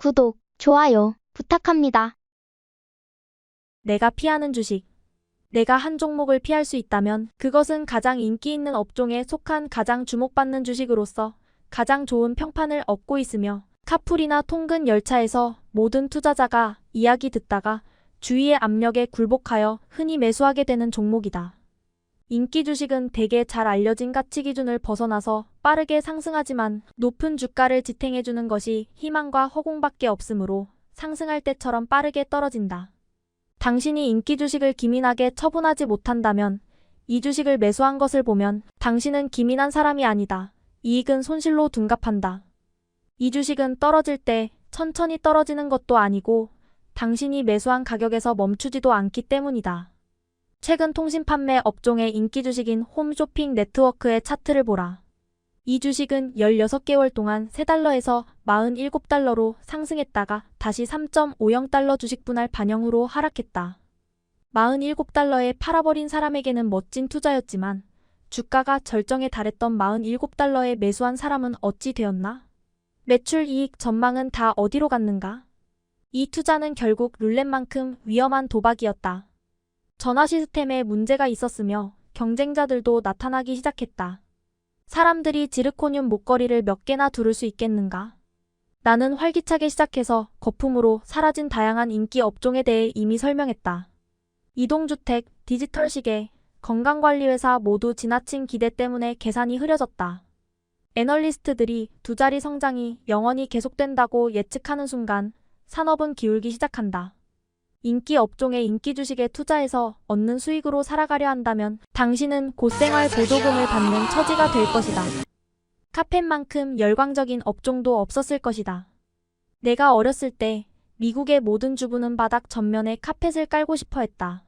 구독, 좋아요 부탁합니다. 내가 피하는 주식. 내가 한 종목을 피할 수 있다면 그것은 가장 인기 있는 업종에 속한 가장 주목받는 주식으로서 가장 좋은 평판을 얻고 있으며 카풀이나 통근 열차에서 모든 투자자가 이야기 듣다가 주위의 압력에 굴복하여 흔히 매수하게 되는 종목이다. 인기 주식은 대개 잘 알려진 가치 기준을 벗어나서 빠르게 상승하지만 높은 주가를 지탱해주는 것이 희망과 허공밖에 없으므로 상승할 때처럼 빠르게 떨어진다. 당신이 인기 주식을 기민하게 처분하지 못한다면 이 주식을 매수한 것을 보면 당신은 기민한 사람이 아니다. 이익은 손실로 둔갑한다. 이 주식은 떨어질 때 천천히 떨어지는 것도 아니고 당신이 매수한 가격에서 멈추지도 않기 때문이다. 최근 통신 판매 업종의 인기 주식인 홈쇼핑 네트워크의 차트를 보라. 이 주식은 16개월 동안 3달러에서 47달러로 상승했다가 다시 3.50달러 주식 분할 반영으로 하락했다. 47달러에 팔아버린 사람에게는 멋진 투자였지만 주가가 절정에 달했던 47달러에 매수한 사람은 어찌 되었나? 매출 이익 전망은 다 어디로 갔는가? 이 투자는 결국 룰렛만큼 위험한 도박이었다. 전화 시스템에 문제가 있었으며 경쟁자들도 나타나기 시작했다. 사람들이 지르코늄 목걸이를 몇 개나 두를 수 있겠는가? 나는 활기차게 시작해서 거품으로 사라진 다양한 인기 업종에 대해 이미 설명했다. 이동주택, 디지털 시계, 건강관리회사 모두 지나친 기대 때문에 계산이 흐려졌다. 애널리스트들이 두 자리 성장이 영원히 계속된다고 예측하는 순간 산업은 기울기 시작한다. 인기 업종의 인기 주식에 투자해서 얻는 수익으로 살아가려 한다면 당신은 고생활 보조금을 받는 처지가 될 것이다. 카펫만큼 열광적인 업종도 없었을 것이다. 내가 어렸을 때 미국의 모든 주부는 바닥 전면에 카펫을 깔고 싶어 했다.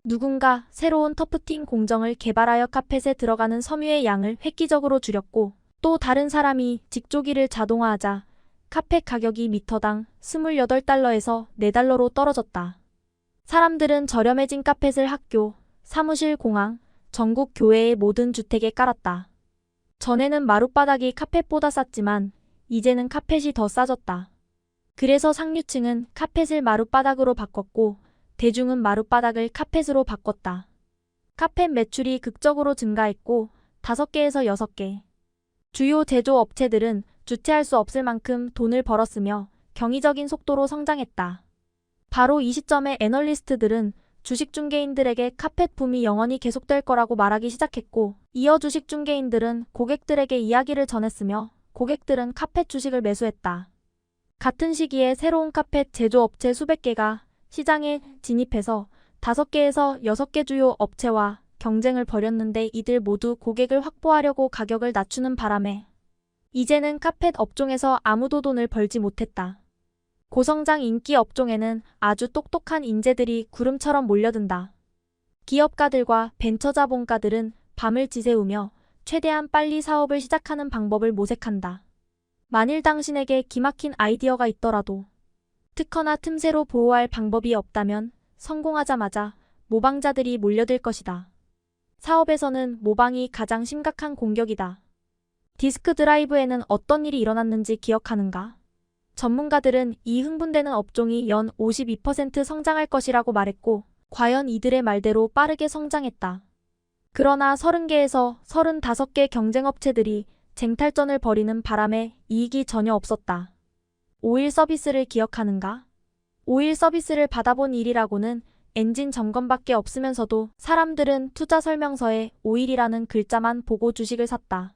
누군가 새로운 터프팅 공정을 개발하여 카펫에 들어가는 섬유의 양을 획기적으로 줄였고 또 다른 사람이 직조기를 자동화하자 카펫 가격이 미터당 28달러에서 4달러로 떨어졌다. 사람들은 저렴해진 카펫을 학교, 사무실, 공항, 전국 교외의 모든 주택에 깔았다. 전에는 마룻바닥이 카펫보다 쌌지만 이제는 카펫이 더 싸졌다. 그래서 상류층은 카펫을 마룻바닥으로 바꿨고 대중은 마룻바닥을 카펫으로 바꿨다. 카펫 매출이 극적으로 증가했고 5개에서 6개. 주요 제조업체들은 주체할 수 없을 만큼 돈을 벌었으며 경이적인 속도로 성장했다. 바로 이 시점에 애널리스트들은 주식 중개인들에게 카펫 붐이 영원히 계속될 거라고 말하기 시작했고 이어 주식 중개인들은 고객들에게 이야기를 전했으며 고객들은 카펫 주식을 매수했다. 같은 시기에 새로운 카펫 제조업체 수백 개가 시장에 진입해서 5개에서 6개 주요 업체와 경쟁을 벌였는데 이들 모두 고객을 확보하려고 가격을 낮추는 바람에 이제는 카펫 업종에서 아무도 돈을 벌지 못했다. 고성장 인기 업종에는 아주 똑똑한 인재들이 구름처럼 몰려든다. 기업가들과 벤처 자본가들은 밤을 지새우며 최대한 빨리 사업을 시작하는 방법을 모색한다. 만일 당신에게 기막힌 아이디어가 있더라도 특허나 틈새로 보호할 방법이 없다면 성공하자마자 모방자들이 몰려들 것이다. 사업에서는 모방이 가장 심각한 공격이다. 디스크 드라이브에는 어떤 일이 일어났는지 기억하는가? 전문가들은 이 흥분되는 업종이 연 52% 성장할 것이라고 말했고 과연 이들의 말대로 빠르게 성장했다. 그러나 30개에서 35개 경쟁업체들이 쟁탈전을 벌이는 바람에 이익이 전혀 없었다. 오일 서비스를 기억하는가? 오일 서비스를 받아본 일이라고는 엔진 점검밖에 없으면서도 사람들은 투자 설명서에 오일이라는 글자만 보고 주식을 샀다.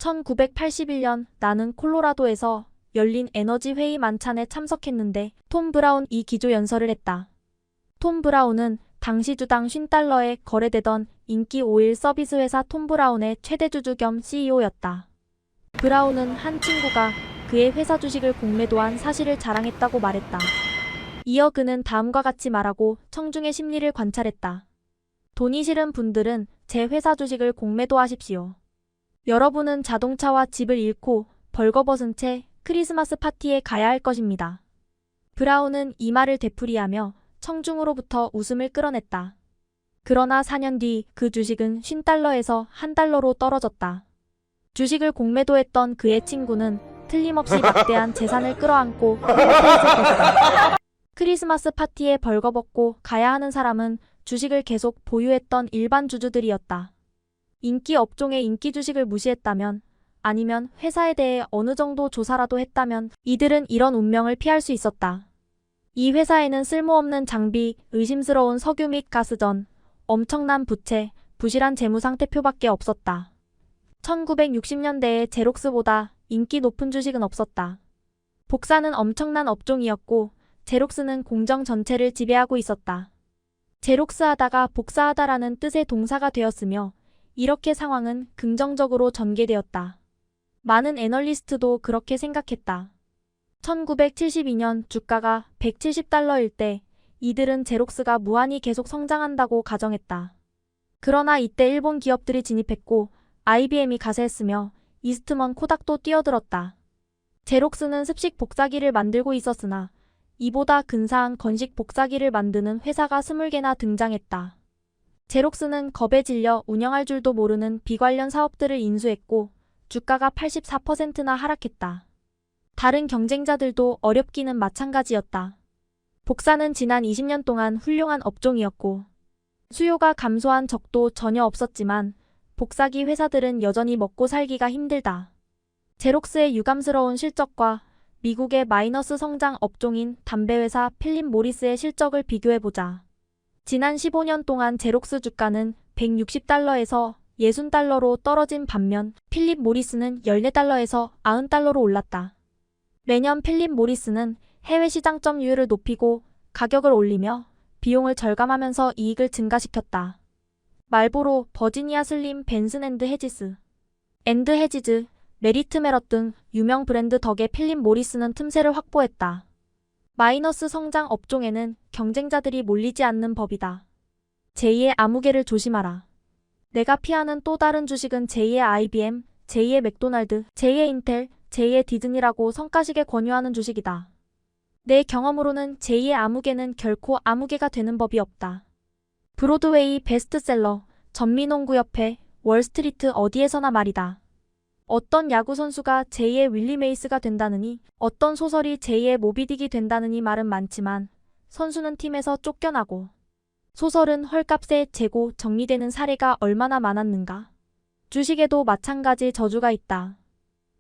1981년 나는 콜로라도에서 열린 에너지 회의 만찬에 참석했는데 톰 브라운이 기조 연설을 했다. 톰 브라운은 당시 주당 50달러에 거래되던 인기 오일 서비스 회사 톰 브라운의 최대 주주 겸 CEO였다. 브라운은 한 친구가 그의 회사 주식을 공매도한 사실을 자랑했다고 말했다. 이어 그는 다음과 같이 말하고 청중의 심리를 관찰했다. 돈이 싫은 분들은 제 회사 주식을 공매도하십시오. 여러분은 자동차와 집을 잃고 벌거벗은 채 크리스마스 파티에 가야 할 것입니다. 브라운은 이 말을 되풀이하며 청중으로부터 웃음을 끌어냈다. 그러나 4년 뒤 그 주식은 50달러에서 1달러로 떨어졌다. 주식을 공매도했던 그의 친구는 틀림없이 막대한 재산을 끌어안고 흐뭇해했을 것이다. 크리스마스 파티에 벌거벗고 가야 하는 사람은 주식을 계속 보유했던 일반 주주들이었다. 인기 업종의 인기 주식을 무시했다면, 아니면 회사에 대해 어느 정도 조사라도 했다면 이들은 이런 운명을 피할 수 있었다. 이 회사에는 쓸모없는 장비, 의심스러운 석유 및 가스전, 엄청난 부채, 부실한 재무 상태표밖에 없었다. 1960년대에 제록스보다 인기 높은 주식은 없었다. 복사는 엄청난 업종이었고 제록스는 공정 전체를 지배하고 있었다. 제록스 하다가 복사하다라는 뜻의 동사가 되었으며 이렇게 상황은 긍정적으로 전개되었다. 많은 애널리스트도 그렇게 생각했다. 1972년 주가가 $170일 때 이들은 제록스가 무한히 계속 성장한다고 가정했다. 그러나 이때 일본 기업들이 진입했고 IBM이 가세했으며 이스트먼 코닥도 뛰어들었다. 제록스는 습식 복사기를 만들고 있었으나 이보다 근사한 건식 복사기를 만드는 회사가 20개나 등장했다. 제록스는 겁에 질려 운영할 줄도 모르는 비관련 사업들을 인수했고 주가가 84%나 하락했다. 다른 경쟁자들도 어렵기는 마찬가지였다. 복사는 지난 20년 동안 훌륭한 업종이었고 수요가 감소한 적도 전혀 없었지만 복사기 회사들은 여전히 먹고 살기가 힘들다. 제록스의 유감스러운 실적과 미국의 마이너스 성장 업종인 담배회사 필립 모리스의 실적을 비교해보자. 지난 15년 동안 제록스 주가는 $160에서 $60로 떨어진 반면 필립 모리스는 $14에서 $90로 올랐다. 매년 필립 모리스는 해외 시장 점유율을 높이고 가격을 올리며 비용을 절감하면서 이익을 증가시켰다. 말보로, 버지니아 슬림, 벤슨 앤드 헤지스, 메리트 메럿 등 유명 브랜드 덕에 필립 모리스는 틈새를 확보했다. 마이너스 성장 업종에는 경쟁자들이 몰리지 않는 법이다. 제2의 아무개를 조심하라. 내가 피하는 또 다른 주식은 제2의 IBM, 제2의 맥도날드, 제2의 인텔, 제2의 디즈니라고 성가시게 권유하는 주식이다. 내 경험으로는 제2의 아무개는 결코 아무개가 되는 법이 없다. 브로드웨이 베스트셀러, 전미농구협회, 월스트리트 어디에서나 말이다. 어떤 야구선수가 제2의 윌리 메이스가 된다느니, 어떤 소설이 제2의 모비딕이 된다느니 말은 많지만 선수는 팀에서 쫓겨나고 소설은 헐값에 재고 정리되는 사례가 얼마나 많았는가. 주식에도 마찬가지 저주가 있다.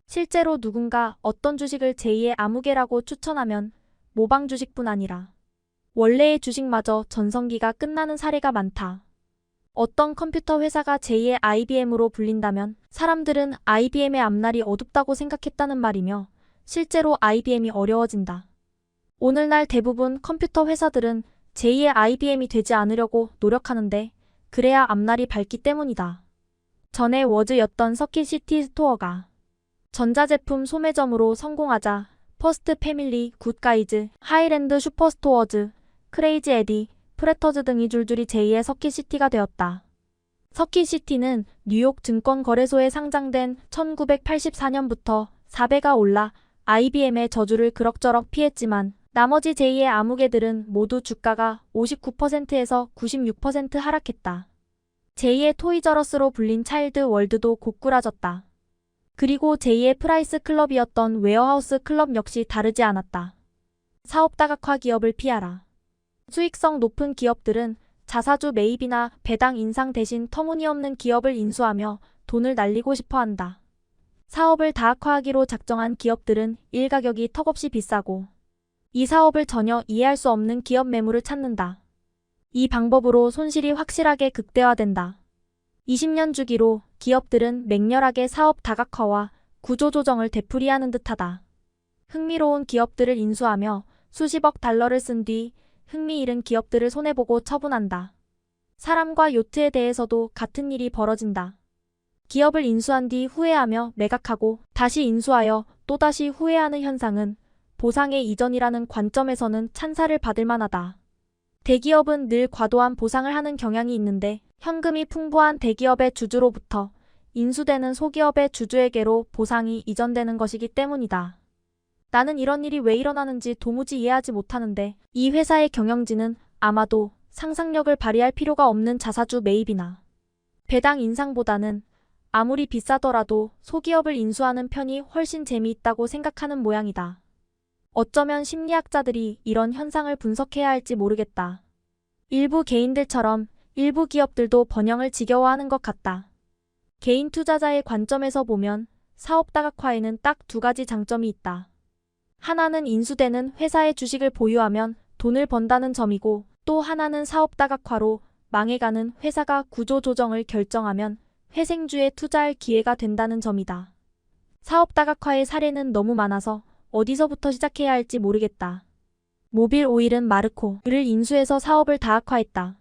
실제로 누군가 어떤 주식을 제2의 아무개라고 추천하면 모방 주식뿐 아니라 원래의 주식마저 전성기가 끝나는 사례가 많다. 어떤 컴퓨터 회사가 제2의 IBM으로 불린다면 사람들은 IBM의 앞날이 어둡다고 생각했다는 말이며 실제로 IBM이 어려워진다. 오늘날 대부분 컴퓨터 회사들은 제2의 IBM이 되지 않으려고 노력하는데 그래야 앞날이 밝기 때문이다. 전에 워즈였던 서킷시티 스토어가 전자제품 소매점으로 성공하자 퍼스트 패밀리, 굿가이즈, 하이랜드 슈퍼스토어즈, 크레이지 에디, 프레터즈 등이 줄줄이 제2의 서킷시티가 되었다. 서킷시티는 뉴욕 증권거래소에 상장된 1984년부터 4배가 올라 IBM의 저주를 그럭저럭 피했지만 나머지 제2의 아무개들은 모두 주가가 59%에서 96% 하락했다. 제2의 토이저러스로 불린 차일드 월드도 고꾸라졌다. 그리고 제2의 프라이스 클럽이었던 웨어하우스 클럽 역시 다르지 않았다. 사업 다각화 기업을 피하라. 수익성 높은 기업들은 자사주 매입이나 배당 인상 대신 터무니없는 기업을 인수하며 돈을 날리고 싶어 한다. 사업을 다각화하기로 작정한 기업들은 일가격이 턱없이 비싸고 이 사업을 전혀 이해할 수 없는 기업 매물을 찾는다. 이 방법으로 손실이 확실하게 극대화된다. 20년 주기로 기업들은 맹렬하게 사업 다각화와 구조조정을 되풀이하는 듯하다. 흥미로운 기업들을 인수하며 수십억 달러를 쓴 뒤 흥미 잃은 기업들을 손해보고 처분한다. 사람과 요트에 대해서도 같은 일이 벌어진다. 기업을 인수한 뒤 후회하며 매각하고 다시 인수하여 또다시 후회하는 현상은 보상의 이전이라는 관점에서는 찬사를 받을 만하다. 대기업은 늘 과도한 보상을 하는 경향이 있는데 현금이 풍부한 대기업의 주주로부터 인수되는 소기업의 주주에게로 보상이 이전되는 것이기 때문이다. 나는 이런 일이 왜 일어나는지 도무지 이해하지 못하는데 이 회사의 경영진은 아마도 상상력을 발휘할 필요가 없는 자사주 매입이나 배당 인상보다는 아무리 비싸더라도 소기업을 인수하는 편이 훨씬 재미있다고 생각하는 모양이다. 어쩌면 심리학자들이 이런 현상을 분석해야 할지 모르겠다. 일부 개인들처럼 일부 기업들도 번영을 지겨워하는 것 같다. 개인 투자자의 관점에서 보면 사업 다각화에는 딱 두 가지 장점이 있다. 하나는 인수되는 회사의 주식을 보유하면 돈을 번다는 점이고, 또 하나는 사업 다각화로 망해가는 회사가 구조 조정을 결정하면 회생주에 투자할 기회가 된다는 점이다. 사업 다각화의 사례는 너무 많아서 어디서부터 시작해야 할지 모르겠다. 모빌 오일은 마르코를 인수해서 사업을 다각화했다.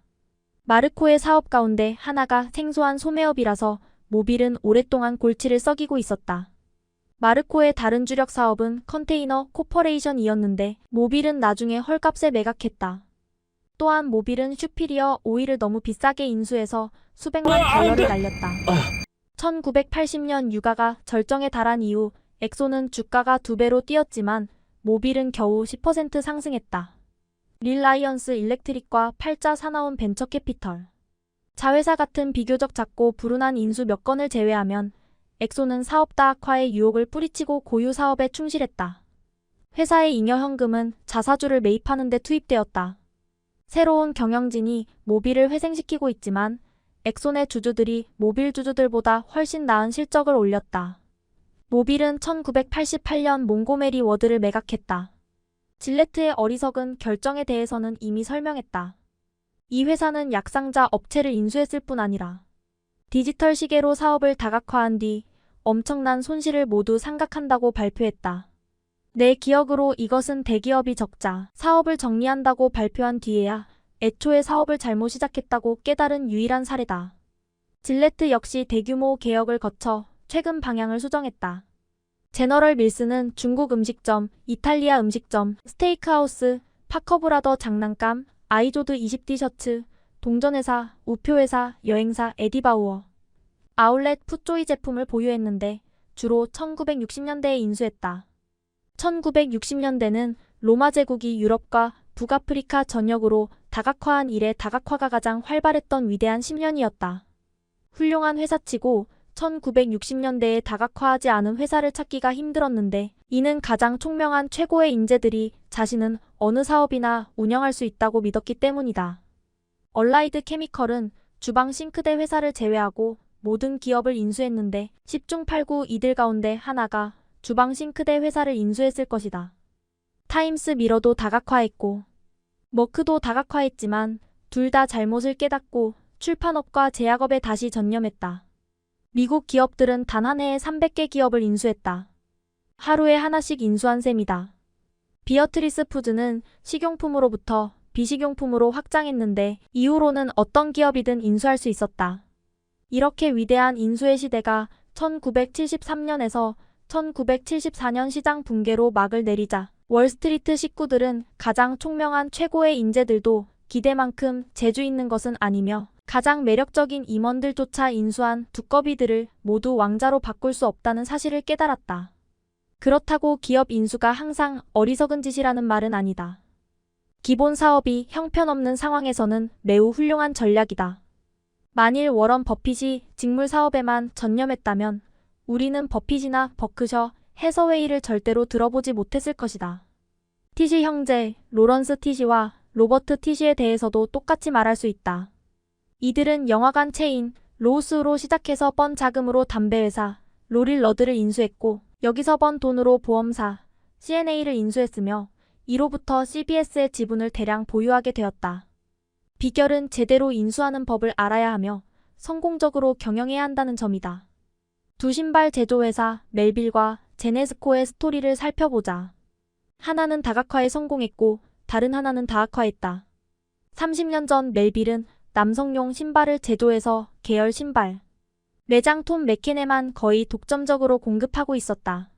마르코의 사업 가운데 하나가 생소한 소매업이라서 모빌은 오랫동안 골치를 썩이고 있었다. 마르코의 다른 주력 사업은 컨테이너 코퍼레이션이었는데 모빌은 나중에 헐값에 매각했다. 또한 모빌은 슈피리어 오일을 너무 비싸게 인수해서 수백만 달러를 날렸다. 1980년 유가가 절정에 달한 이후 엑소는 주가가 2배로 뛰었지만 모빌은 겨우 10% 상승했다. 릴라이언스 일렉트릭과 팔자 사나운 벤처캐피털. 자회사 같은 비교적 작고 불운한 인수 몇 건을 제외하면 엑소는 사업 다각화의 유혹을 뿌리치고 고유 사업에 충실했다. 회사의 잉여 현금은 자사주를 매입하는 데 투입되었다. 새로운 경영진이 모빌을 회생시키고 있지만 엑손의 주주들이 모빌 주주들보다 훨씬 나은 실적을 올렸다. 모빌은 1988년 몽고메리 워드를 매각했다. 질레트의 어리석은 결정에 대해서는 이미 설명했다. 이 회사는 약상자 업체를 인수했을 뿐 아니라 디지털 시계로 사업을 다각화한 뒤 엄청난 손실을 모두 상각한다고 발표했다. 내 기억으로 이것은 대기업이 적자 사업을 정리한다고 발표한 뒤에야 애초에 사업을 잘못 시작했다고 깨달은 유일한 사례다. 질레트 역시 대규모 개혁을 거쳐 최근 방향을 수정했다. 제너럴 밀스는 중국 음식점, 이탈리아 음식점, 스테이크하우스, 파커브라더 장난감, 아이조드 20D 셔츠, 동전회사, 우표회사, 여행사 에디바우어, 아울렛 푸조이 제품을 보유했는데 주로 1960년대에 인수했다. 1960년대는 로마 제국이 유럽과 북아프리카 전역으로 다각화한 이래 다각화가 가장 활발했던 위대한 10년이었다. 훌륭한 회사치고 1960년대에 다각화하지 않은 회사를 찾기가 힘들었는데 이는 가장 총명한 최고의 인재들이 자신은 어느 사업이나 운영할 수 있다고 믿었기 때문이다. 얼라이드 케미컬은 주방 싱크대 회사를 제외하고 모든 기업을 인수했는데 10중 8구 이들 가운데 하나가 주방 싱크대 회사를 인수했을 것이다. 타임스 미러도 다각화했고 머크도 다각화했지만 둘 다 잘못을 깨닫고 출판업과 제약업에 다시 전념했다. 미국 기업들은 단 한 해에 300개 기업을 인수했다. 하루에 하나씩 인수한 셈이다. 비어트리스 푸즈는 식용품으로부터 비식용품으로 확장했는데 이후로는 어떤 기업이든 인수할 수 있었다. 이렇게 위대한 인수의 시대가 1973년에서 1974년 시장 붕괴로 막을 내리자 월스트리트 식구들은 가장 총명한 최고의 인재들도 기대만큼 재주 있는 것은 아니며 가장 매력적인 임원들조차 인수한 두꺼비들을 모두 왕자로 바꿀 수 없다는 사실을 깨달았다. 그렇다고 기업 인수가 항상 어리석은 짓이라는 말은 아니다. 기본 사업이 형편없는 상황에서는 매우 훌륭한 전략이다. 만일 워런 버핏이 직물 사업에만 전념했다면 우리는 버핏이나 버크셔, 해서웨이를 절대로 들어보지 못했을 것이다. 티시 형제, 로런스 티시와 로버트 티시에 대해서도 똑같이 말할 수 있다. 이들은 영화관 체인, 로우스로 시작해서 번 자금으로 담배회사, 로릴러드를 인수했고 여기서 번 돈으로 보험사, CNA를 인수했으며 이로부터 CBS의 지분을 대량 보유하게 되었다. 비결은 제대로 인수하는 법을 알아야 하며 성공적으로 경영해야 한다는 점이다. 두 신발 제조회사 멜빌과 제네스코의 스토리를 살펴보자. 하나는 다각화에 성공했고 다른 하나는 다각화했다. 30년 전 멜빌은 남성용 신발을 제조해서 계열 신발, 매장 톰 맥켄에만 거의 독점적으로 공급하고 있었다.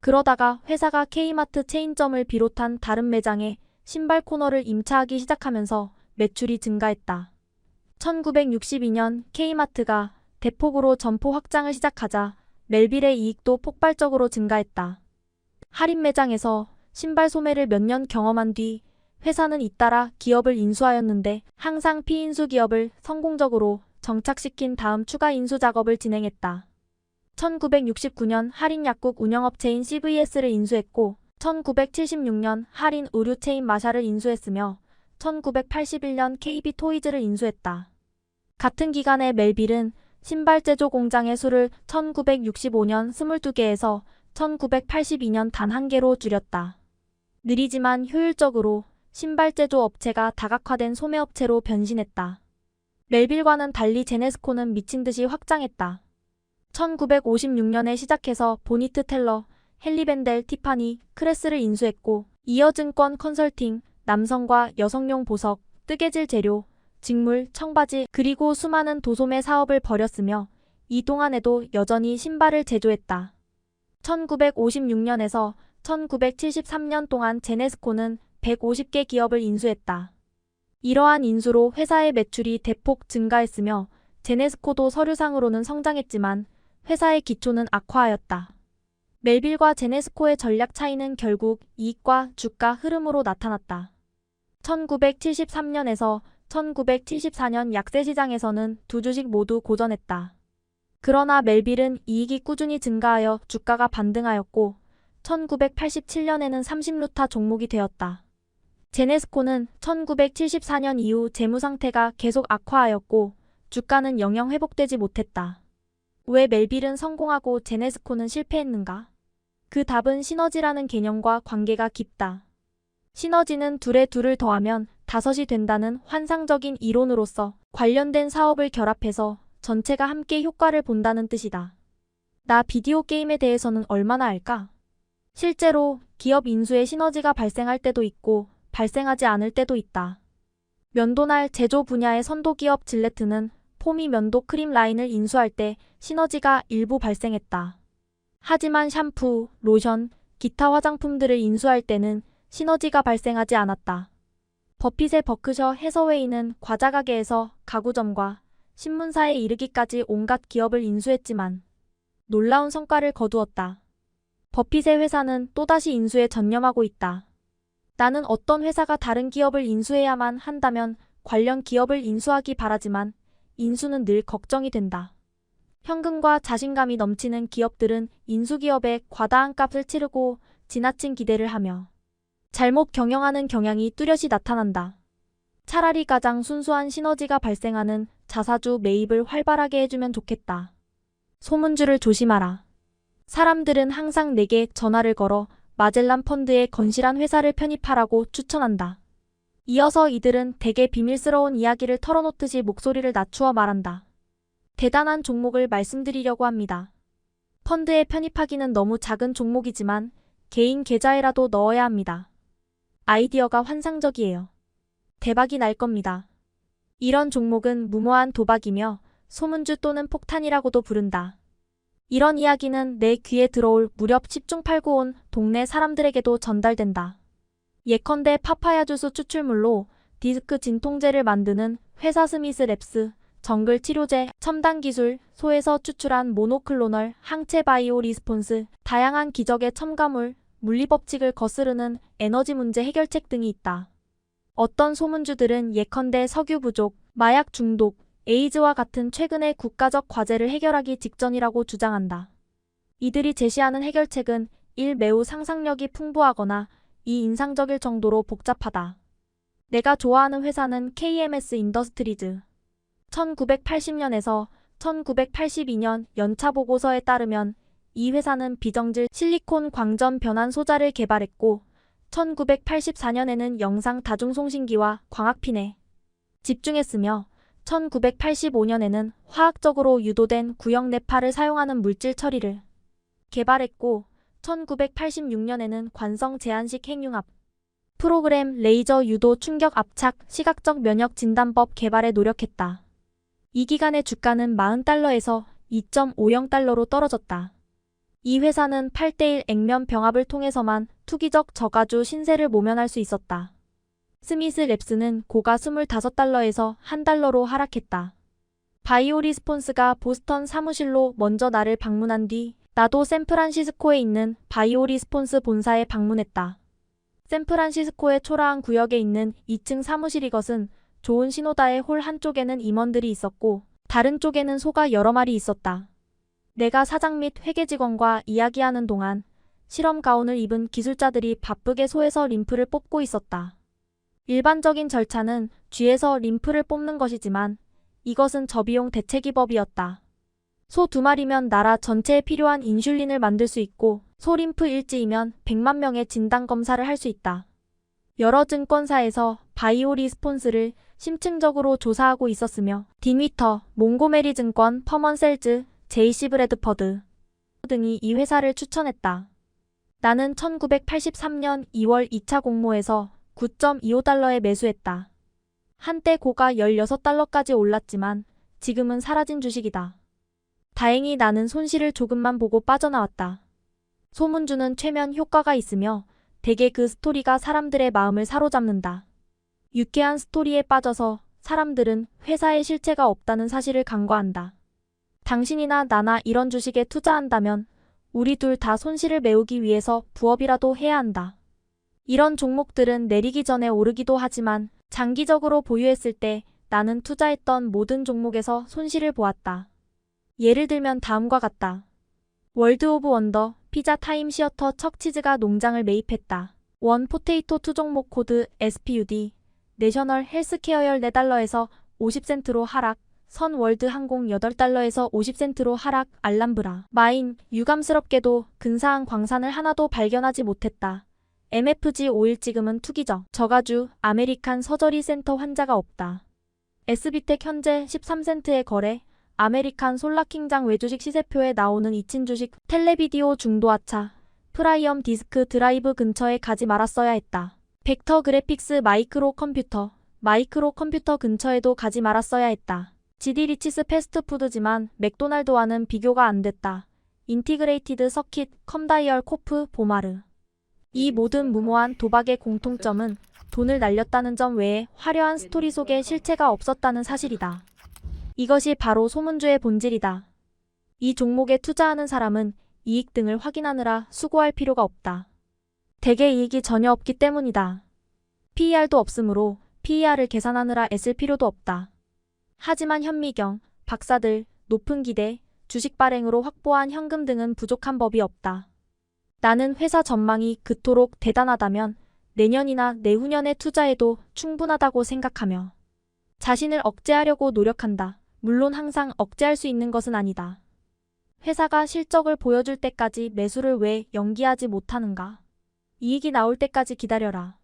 그러다가 회사가 K마트 체인점을 비롯한 다른 매장에 신발 코너를 임차하기 시작하면서 매출이 증가했다. 1962년 K마트가 대폭으로 점포 확장을 시작하자 멜빌의 이익도 폭발적으로 증가했다. 할인 매장에서 신발 소매를 몇 년 경험한 뒤 회사는 잇따라 기업을 인수하였는데 항상 피인수 기업을 성공적으로 정착시킨 다음 추가 인수 작업을 진행했다. 1969년 할인 약국 운영업체인 CVS를 인수했고 1976년 할인 의류 체인 마샬을 인수했으며 1981년 KB 토이즈를 인수했다. 같은 기간에 멜빌은 신발 제조 공장의 수를 1965년 22개에서 1982년 단 1개로 줄였다. 느리지만 효율적으로 신발 제조 업체가 다각화된 소매업체로 변신했다. 멜빌과는 달리 제네스코는 미친 듯이 확장했다. 1956년에 시작해서 보니트 텔러, 헨리 벤델 티파니, 크레스를 인수했고 이어증권 컨설팅, 남성과 여성용 보석, 뜨개질 재료, 직물, 청바지 그리고 수많은 도소매 사업을 벌였으며 이 동안에도 여전히 신발을 제조했다. 1956년에서 1973년 동안 제네스코는 150개 기업을 인수했다. 이러한 인수로 회사의 매출이 대폭 증가했으며 제네스코도 서류상으로는 성장했지만 회사의 기초는 악화하였다. 멜빌과 제네스코의 전략 차이는 결국 이익과 주가 흐름으로 나타났다. 1973년에서 1974년 약세 시장에서는 두 주식 모두 고전했다. 그러나 멜빌은 이익이 꾸준히 증가하여 주가가 반등하였고 1987년에는 30루타 종목이 되었다. 제네스코는 1974년 이후 재무 상태가 계속 악화하였고 주가는 영영 회복되지 못했다. 왜 멜빌은 성공하고 제네스코는 실패했는가? 그 답은 시너지라는 개념과 관계가 깊다. 시너지는 둘에 둘을 더하면 5이 된다는 환상적인 이론으로서 관련된 사업을 결합해서 전체가 함께 효과를 본다는 뜻이다. 나 비디오 게임에 대해서는 얼마나 알까? 실제로 기업 인수에 시너지가 발생할 때도 있고 발생하지 않을 때도 있다. 면도날 제조 분야의 선도 기업 질레트는 포미 면도 크림 라인을 인수할 때 시너지가 일부 발생했다. 하지만 샴푸, 로션, 기타 화장품들을 인수할 때는 시너지가 발생하지 않았다. 버핏의 버크셔 해서웨이는 과자 가게에서 가구점과 신문사에 이르기까지 온갖 기업을 인수했지만 놀라운 성과를 거두었다. 버핏의 회사는 또다시 인수에 전념하고 있다. 나는 어떤 회사가 다른 기업을 인수해야만 한다면 관련 기업을 인수하기 바라지만 인수는 늘 걱정이 된다. 현금과 자신감이 넘치는 기업들은 인수기업에 과다한 값을 치르고 지나친 기대를 하며 잘못 경영하는 경향이 뚜렷이 나타난다. 차라리 가장 순수한 시너지가 발생하는 자사주 매입을 활발하게 해주면 좋겠다. 소문줄을 조심하라. 사람들은 항상 내게 전화를 걸어 마젤란 펀드에 건실한 회사를 편입하라고 추천한다. 이어서 이들은 대개 비밀스러운 이야기를 털어놓듯이 목소리를 낮추어 말한다. 대단한 종목을 말씀드리려고 합니다. 펀드에 편입하기는 너무 작은 종목이지만 개인 계좌에라도 넣어야 합니다. 아이디어가 환상적이에요. 대박이 날 겁니다. 이런 종목은 무모한 도박이며 소문주 또는 폭탄이라고도 부른다. 이런 이야기는 내 귀에 들어올 무렵 10중 8구 온 동네 사람들에게도 전달된다. 예컨대 파파야 주스 추출물로 디스크 진통제를 만드는 회사 스미스 랩스, 정글 치료제, 첨단 기술, 소에서 추출한 모노클로널, 항체 바이오 리스폰스, 다양한 기적의 첨가물, 물리법칙을 거스르는 에너지 문제 해결책 등이 있다. 어떤 소문주들은 예컨대 석유 부족, 마약 중독, 에이즈와 같은 최근의 국가적 과제를 해결하기 직전이라고 주장한다. 이들이 제시하는 해결책은 1. 매우 상상력이 풍부하거나 2. 인상적일 정도로 복잡하다. 내가 좋아하는 회사는 KMS 인더스트리즈. 1980년에서 1982년 연차 보고서에 따르면 이 회사는 비정질 실리콘 광전 변환 소자를 개발했고 1984년에는 영상 다중송신기와 광학핀에 집중했으며 1985년에는 화학적으로 유도된 구형 뇌파를 사용하는 물질 처리를 개발했고 1986년에는 관성 제한식 핵융합 프로그램 레이저 유도 충격 압착 시각적 면역 진단법 개발에 노력했다. 이 기간의 주가는 40달러에서 2.50달러로 떨어졌다. 이 회사는 8:1 액면 병합을 통해서만 투기적 저가주 신세를 모면할 수 있었다. 스미스 랩스는 고가 25달러에서 1달러로 하락했다. 바이오 리스폰스가 보스턴 사무실로 먼저 나를 방문한 뒤 나도 샌프란시스코에 있는 바이오 리스폰스 본사에 방문했다. 샌프란시스코의 초라한 구역에 있는 2층 사무실이것은 좋은 신호다의 홀 한쪽에는 임원들이 있었고 다른 쪽에는 소가 여러 마리 있었다. 내가 사장 및 회계 직원과 이야기하는 동안 실험 가운을 입은 기술자들이 바쁘게 소에서 림프를 뽑고 있었다. 일반적인 절차는 쥐에서 림프를 뽑는 것이지만 이것은 저비용 대체기법이었다. 소 2마리면 나라 전체에 필요한 인슐린을 만들 수 있고 소 림프 일지이면 100만 명의 진단 검사를 할 수 있다. 여러 증권사에서 바이오 리스폰스를 심층적으로 조사하고 있었으며 딘위터, 몽고메리 증권, 퍼먼셀즈, 제이시 브래드퍼드 등이 이 회사를 추천했다. 나는 1983년 2월 2차 공모에서 9.25달러에 매수했다. 한때 고가 16달러까지 올랐지만 지금은 사라진 주식이다. 다행히 나는 손실을 조금만 보고 빠져나왔다. 소문주는 최면 효과가 있으며 대개 그 스토리가 사람들의 마음을 사로잡는다. 유쾌한 스토리에 빠져서 사람들은 회사에 실체가 없다는 사실을 간과한다. 당신이나 나나 이런 주식에 투자한다면 우리 둘 다 손실을 메우기 위해서 부업이라도 해야 한다. 이런 종목들은 내리기 전에 오르기도 하지만 장기적으로 보유했을 때 나는 투자했던 모든 종목에서 손실을 보았다. 예를 들면 다음과 같다. 월드 오브 원더, 피자 타임 시어터 척치즈가 농장을 매입했다. 원 포테이토 투 종목 코드 SPUD, 내셔널 헬스케어 14달러에서 50센트로 하락, 선 월드 항공 8달러에서 50센트로 하락, 알람브라, 마인, 유감스럽게도 근사한 광산을 하나도 발견하지 못했다. MFG 오일 지금은 투기적, 저가주, 아메리칸 서저리 센터 환자가 없다. SB텍 현재 13센트의 거래, 아메리칸 솔라킹장 외주식 시세표에 나오는 이친 주식, 텔레비디오 중도하차, 프라이엄 디스크 드라이브 근처에 가지 말았어야 했다. 벡터 그래픽스 마이크로 컴퓨터 근처에도 가지 말았어야 했다. GD 리치스 패스트푸드지만 맥도날드와는 비교가 안 됐다. 인티그레이티드 서킷, 컴다이얼 코프, 보마르. 이 모든 무모한 도박의 공통점은 돈을 날렸다는 점 외에 화려한 스토리 속에 실체가 없었다는 사실이다. 이것이 바로 소문주의 본질이다. 이 종목에 투자하는 사람은 이익 등을 확인하느라 수고할 필요가 없다. 대개 이익이 전혀 없기 때문이다. PER도 없으므로 PER을 계산하느라 애쓸 필요도 없다. 하지만 현미경, 박사들, 높은 기대, 주식 발행으로 확보한 현금 등은 부족한 법이 없다. 나는 회사 전망이 그토록 대단하다면 내년이나 내후년에 투자해도 충분하다고 생각하며 자신을 억제하려고 노력한다. 물론 항상 억제할 수 있는 것은 아니다. 회사가 실적을 보여줄 때까지 매수를 왜 연기하지 못하는가? 이익이 나올 때까지 기다려라.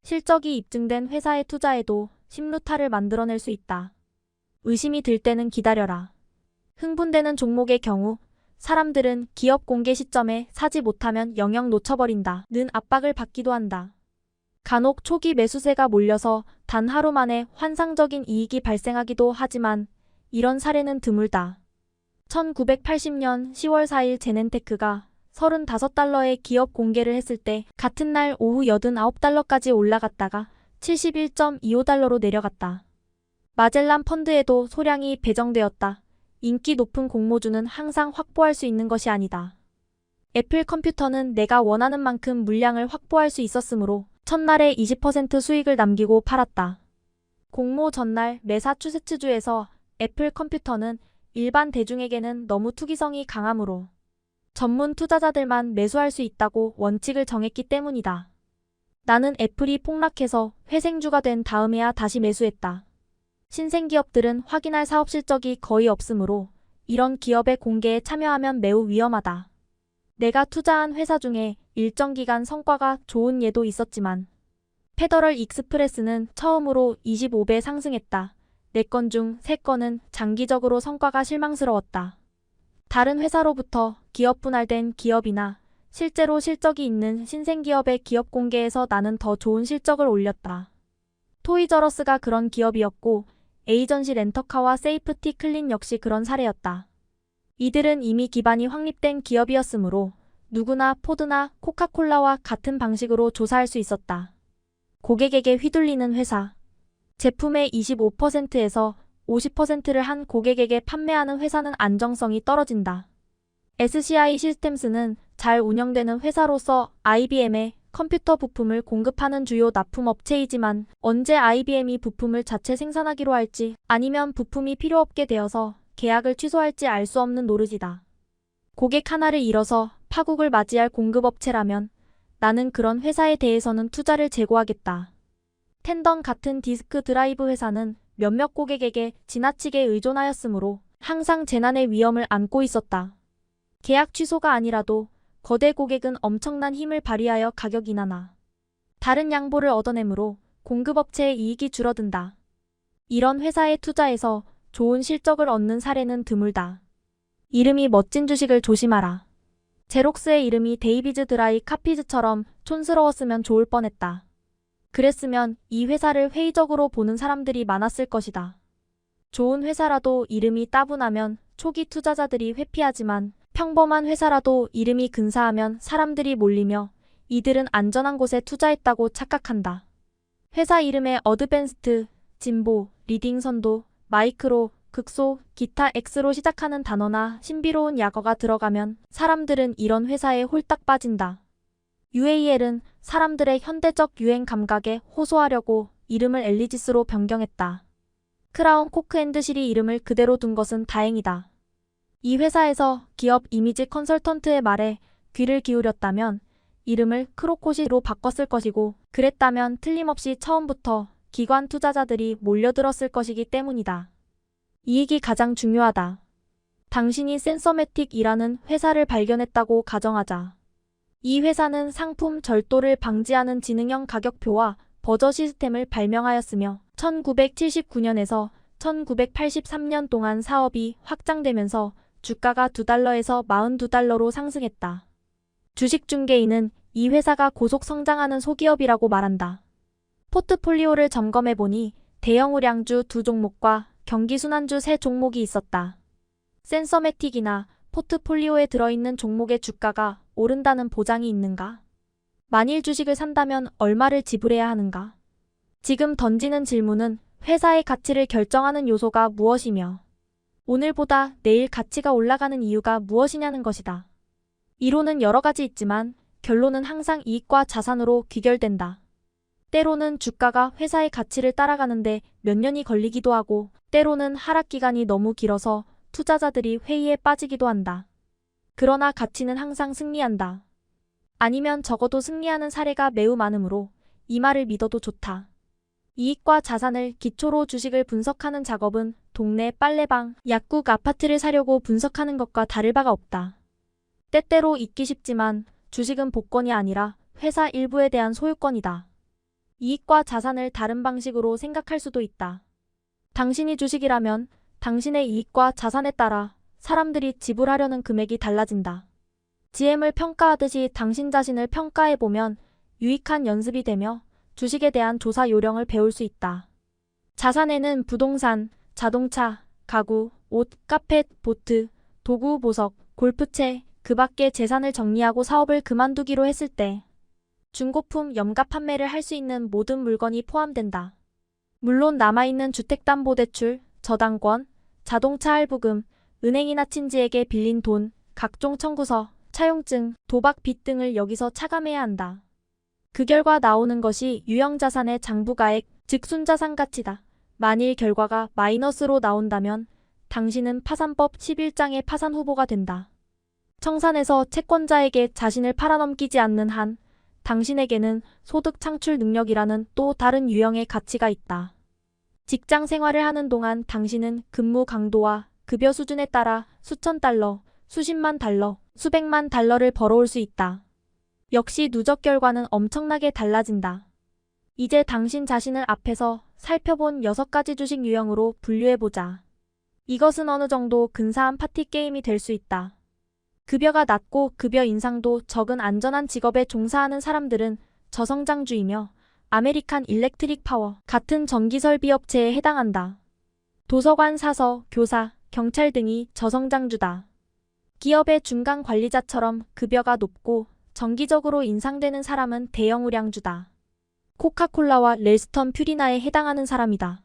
실적이 입증된 회사에 투자해도 심루타를 만들어낼 수 있다. 의심이 들 때는 기다려라. 흥분되는 종목의 경우 사람들은 기업 공개 시점에 사지 못하면 영영 놓쳐버린다. 는 압박을 받기도 한다. 간혹 초기 매수세가 몰려서 단 하루 만에 환상적인 이익이 발생하기도 하지만 이런 사례는 드물다. 1980년 10월 4일 제넨테크가 35달러에 기업 공개를 했을 때 같은 날 오후 89달러까지 올라갔다가 71.25달러로 내려갔다. 마젤란 펀드에도 소량이 배정되었다. 인기 높은 공모주는 항상 확보할 수 있는 것이 아니다. 애플 컴퓨터는 내가 원하는 만큼 물량을 확보할 수 있었으므로 첫날에 20% 수익을 남기고 팔았다. 공모 전날 매사추세츠주에서 애플 컴퓨터는 일반 대중에게는 너무 투기성이 강하므로 전문 투자자들만 매수할 수 있다고 원칙을 정했기 때문이다. 나는 애플이 폭락해서 회생주가 된 다음에야 다시 매수했다. 신생기업들은 확인할 사업 실적이 거의 없으므로 이런 기업의 공개에 참여하면 매우 위험하다. 내가 투자한 회사 중에 일정 기간 성과가 좋은 예도 있었지만 페더럴 익스프레스는 처음으로 25배 상승했다. 4건 중 3건은 장기적으로 성과가 실망스러웠다. 다른 회사로부터 기업 분할된 기업이나 실제로 실적이 있는 신생기업의 기업 공개에서 나는 더 좋은 실적을 올렸다. 토이저러스가 그런 기업이었고 에이전시 렌터카와 세이프티 클린 역시 그런 사례였다. 이들은 이미 기반이 확립된 기업이었으므로 누구나 포드나 코카콜라와 같은 방식으로 조사할 수 있었다. 고객에게 휘둘리는 회사. 제품의 25%에서 50%를 한 고객에게 판매하는 회사는 안정성이 떨어진다. SCI 시스템스는 잘 운영되는 회사로서 IBM의 컴퓨터 부품을 공급하는 주요 납품업체이지만 언제 IBM이 부품을 자체 생산하기로 할지 아니면 부품이 필요 없게 되어서 계약을 취소할지 알 수 없는 노릇이다. 고객 하나를 잃어서 파국을 맞이할 공급업체라면 나는 그런 회사에 대해서는 투자를 제고하겠다. 텐던 같은 디스크 드라이브 회사는 몇몇 고객에게 지나치게 의존하였으므로 항상 재난의 위험을 안고 있었다. 계약 취소가 아니라도 거대 고객은 엄청난 힘을 발휘하여 가격 인하나 다른 양보를 얻어내므로 공급업체의 이익이 줄어든다. 이런 회사에 투자해서 좋은 실적을 얻는 사례는 드물다. 이름이 멋진 주식을 조심하라. 제록스의 이름이 데이비즈 드라이 카피즈처럼 촌스러웠으면 좋을 뻔했다. 그랬으면 이 회사를 회의적으로 보는 사람들이 많았을 것이다. 좋은 회사라도 이름이 따분하면 초기 투자자들이 회피하지만 평범한 회사라도 이름이 근사하면 사람들이 몰리며 이들은 안전한 곳에 투자했다고 착각한다. 회사 이름에 어드밴스트, 진보, 리딩 선도, 마이크로, 극소, 기타 X로 시작하는 단어나 신비로운 약어가 들어가면 사람들은 이런 회사에 홀딱 빠진다. UAL은 사람들의 현대적 유행 감각에 호소하려고 이름을 엘리지스로 변경했다. 크라운 코크앤드실이 이름을 그대로 둔 것은 다행이다. 이 회사에서 기업 이미지 컨설턴트의 말에 귀를 기울였다면 이름을 크로코시로 바꿨을 것이고 그랬다면 틀림없이 처음부터 기관 투자자들이 몰려들었을 것이기 때문이다. 이익이 가장 중요하다. 당신이 센서매틱이라는 회사를 발견했다고 가정하자. 이 회사는 상품 절도를 방지하는 지능형 가격표와 버저 시스템을 발명하였으며 1979년에서 1983년 동안 사업이 확장되면서 주가가 $2에서 $42로 상승했다. 주식중개인은 이 회사가 고속 성장하는 소기업이라고 말한다. 포트폴리오를 점검해보니 대형 우량주 2종목과 경기순환주 3종목이 있었다. 센서매틱이나 포트폴리오에 들어있는 종목의 주가가 오른다는 보장이 있는가? 만일 주식을 산다면 얼마를 지불해야 하는가? 지금 던지는 질문은 회사의 가치를 결정하는 요소가 무엇이며 오늘보다 내일 가치가 올라가는 이유가 무엇이냐는 것이다. 이론은 여러 가지 있지만 결론은 항상 이익과 자산으로 귀결된다. 때로는 주가가 회사의 가치를 따라가는데 몇 년이 걸리기도 하고 때로는 하락 기간이 너무 길어서 투자자들이 회의에 빠지기도 한다. 그러나 가치는 항상 승리한다. 아니면 적어도 승리하는 사례가 매우 많으므로 이 말을 믿어도 좋다. 이익과 자산을 기초로 주식을 분석하는 작업은 동네 빨래방, 약국 아파트를 사려고 분석하는 것과 다를 바가 없다. 때때로 잊기 쉽지만 주식은 복권이 아니라 회사 일부에 대한 소유권이다. 이익과 자산을 다른 방식으로 생각할 수도 있다. 당신이 주식이라면 당신의 이익과 자산에 따라 사람들이 지불하려는 금액이 달라진다. GM을 평가하듯이 당신 자신을 평가해보면 유익한 연습이 되며 주식에 대한 조사 요령을 배울 수 있다. 자산에는 부동산, 자동차, 가구, 옷, 카펫, 보트, 도구, 보석, 골프채, 그 밖의 재산을 정리하고 사업을 그만두기로 했을 때 중고품 염가 판매를 할 수 있는 모든 물건이 포함된다. 물론 남아있는 주택담보대출, 저당권, 자동차 할부금, 은행이나 친지에게 빌린 돈, 각종 청구서, 차용증, 도박 빚 등을 여기서 차감해야 한다. 그 결과 나오는 것이 유형자산의 장부가액, 즉 순자산 가치다. 만일 결과가 마이너스로 나온다면 당신은 파산법 11장의 파산 후보가 된다. 청산에서 채권자에게 자신을 팔아넘기지 않는 한 당신에게는 소득 창출 능력이라는 또 다른 유형의 가치가 있다. 직장 생활을 하는 동안 당신은 근무 강도와 급여 수준에 따라 수천 달러, 수십만 달러, 수백만 달러를 벌어올 수 있다. 역시 누적 결과는 엄청나게 달라진다. 이제 당신 자신을 앞에서 살펴본 6가지 주식 유형으로 분류해보자. 이것은 어느 정도 근사한 파티 게임이 될 수 있다. 급여가 낮고 급여 인상도 적은 안전한 직업에 종사하는 사람들은 저성장주이며 아메리칸 일렉트릭 파워 같은 전기설비 업체에 해당한다. 도서관 사서, 교사, 경찰 등이 저성장주다. 기업의 중간 관리자처럼 급여가 높고 정기적으로 인상되는 사람은 대형 우량주다. 코카콜라와 렐스턴 퓨리나에 해당하는 사람이다.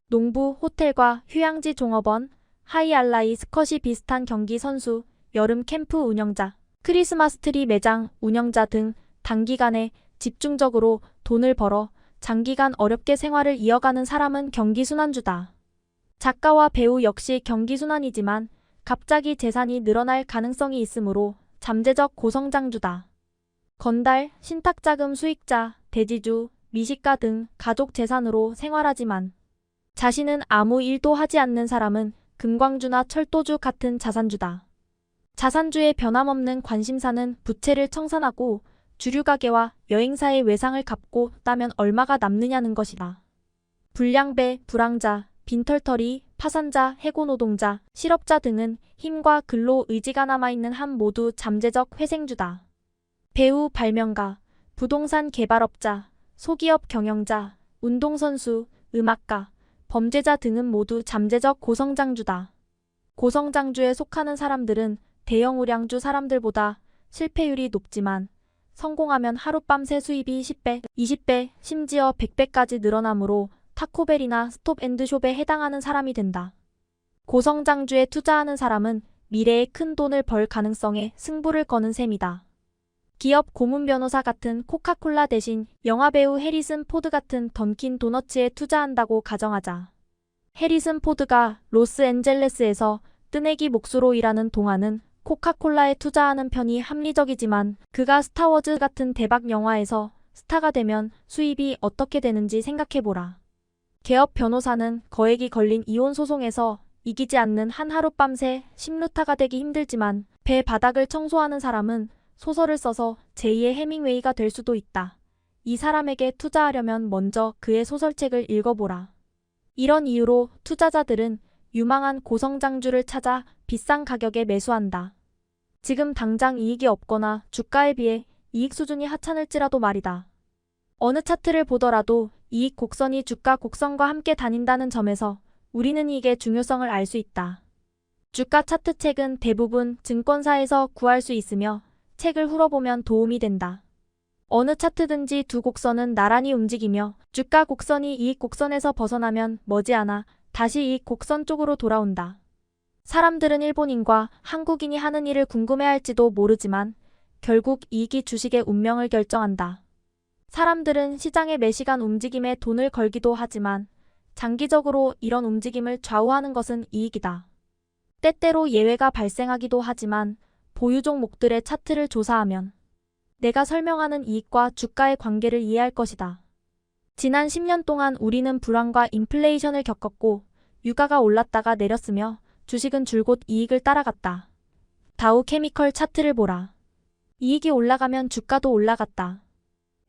농부, 호텔과 휴양지 종업원, 하이알라이 스컷이 비슷한 경기 선수, 여름 캠프 운영자, 크리스마스 트리 매장 운영자 등 단기간에 집중적으로 돈을 벌어 장기간 어렵게 생활을 이어가는 사람은 경기순환주다. 작가와 배우 역시 경기순환이지만 갑자기 재산이 늘어날 가능성이 있으므로 잠재적 고성장주다. 건달, 신탁자금 수익자, 대지주, 미식가 등 가족 재산으로 생활하지만 자신은 아무 일도 하지 않는 사람은 금광주나 철도주 같은 자산주다. 자산주의 변함없는 관심사는 부채를 청산하고 주류가게와 여행사의 외상을 갚고 따면 얼마가 남느냐는 것이다. 불량배, 불황자, 빈털터리, 파산자, 해고노동자, 실업자 등은 힘과 근로 의지가 남아있는 한 모두 잠재적 회생주다. 배우, 발명가, 부동산 개발업자, 소기업 경영자, 운동선수, 음악가, 범죄자 등은 모두 잠재적 고성장주다. 고성장주에 속하는 사람들은 대형 우량주 사람들보다 실패율이 높지만 성공하면 하룻밤새 수입이 10배, 20배, 심지어 100배까지 늘어나므로 타코벨이나 스톱앤드숍에 해당하는 사람이 된다. 고성장주에 투자하는 사람은 미래에 큰 돈을 벌 가능성에 승부를 거는 셈이다. 기업 고문 변호사 같은 코카콜라 대신 영화배우 해리슨 포드 같은 던킨 도너츠에 투자한다고 가정하자. 해리슨 포드가 로스앤젤레스에서 뜨내기 목수로 일하는 동안은 코카콜라에 투자하는 편이 합리적이지만 그가 스타워즈 같은 대박 영화에서 스타가 되면 수입이 어떻게 되는지 생각해보라. 개업 변호사는 거액이 걸린 이혼 소송에서 이기지 않는 한 하룻밤새 심루타가 되기 힘들지만 배 바닥을 청소하는 사람은 소설을 써서 제2의 해밍웨이가 될 수도 있다. 이 사람에게 투자하려면 먼저 그의 소설책을 읽어보라. 이런 이유로 투자자들은 유망한 고성장주를 찾아 비싼 가격에 매수한다. 지금 당장 이익이 없거나 주가에 비해 이익 수준이 하찮을지라도 말이다. 어느 차트를 보더라도 이익 곡선이 주가 곡선과 함께 다닌다는 점에서 우리는 이익의 중요성을 알 수 있다. 주가 차트 책은 대부분 증권사에서 구할 수 있으며 책을 훑어보면 도움이 된다. 어느 차트든지 두 곡선은 나란히 움직이며 주가 곡선이 이익 곡선에서 벗어나면 머지않아 다시 이익 곡선 쪽으로 돌아온다. 사람들은 일본인과 한국인이 하는 일을 궁금해할지도 모르지만 결국 이익이 주식의 운명을 결정한다. 사람들은 시장의 매시간 움직임에 돈을 걸기도 하지만 장기적으로 이런 움직임을 좌우하는 것은 이익이다. 때때로 예외가 발생하기도 하지만 보유 종목들의 차트를 조사하면 내가 설명하는 이익과 주가의 관계를 이해할 것이다. 지난 10년 동안 우리는 불황과 인플레이션을 겪었고 유가가 올랐다가 내렸으며 주식은 줄곧 이익을 따라갔다. 다우 케미컬 차트를 보라. 이익이 올라가면 주가도 올라갔다.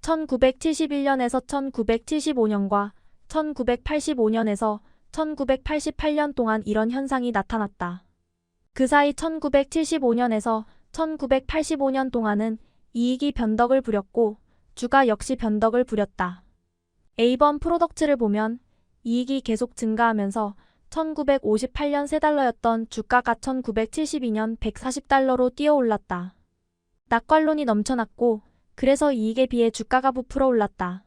1971년에서 1975년과 1985년에서 1988년 동안 이런 현상이 나타났다. 그 사이 1975년에서 1985년 동안은 이익이 변덕을 부렸고 주가 역시 변덕을 부렸다. A번 프로덕트를 보면 이익이 계속 증가하면서 1958년 3달러였던 주가가 1972년 140달러로 뛰어올랐다. 낙관론이 넘쳐났고 그래서 이익에 비해 주가가 부풀어 올랐다.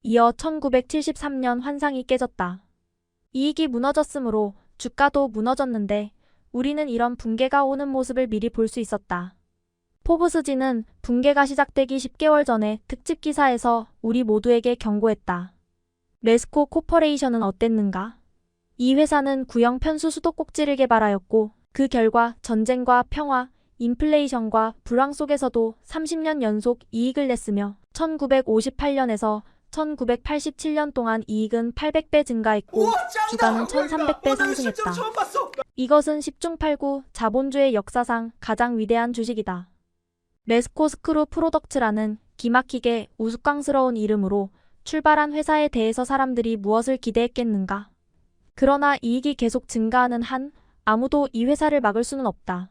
이어 1973년 환상이 깨졌다. 이익이 무너졌으므로 주가도 무너졌는데 우리는 이런 붕괴가 오는 모습을 미리 볼 수 있었다. 포브스지는 붕괴가 시작되기 10개월 전에 특집 기사에서 우리 모두에게 경고했다. 레스코 코퍼레이션은 어땠는가? 이 회사는 구형 편수 수도꼭지를 개발하였고 그 결과 전쟁과 평화, 인플레이션과 불황 속에서도 30년 연속 이익을 냈으며 1958년에서 1987년 동안 이익은 800배 증가했고 주가는 1300배 상승했다. 이것은 10중 8구 자본주의 역사상 가장 위대한 주식이다. 레스코 스크루 프로덕트라는 기막히게 우스꽝스러운 이름으로 출발한 회사에 대해서 사람들이 무엇을 기대했겠는가? 그러나 이익이 계속 증가하는 한 아무도 이 회사를 막을 수는 없다.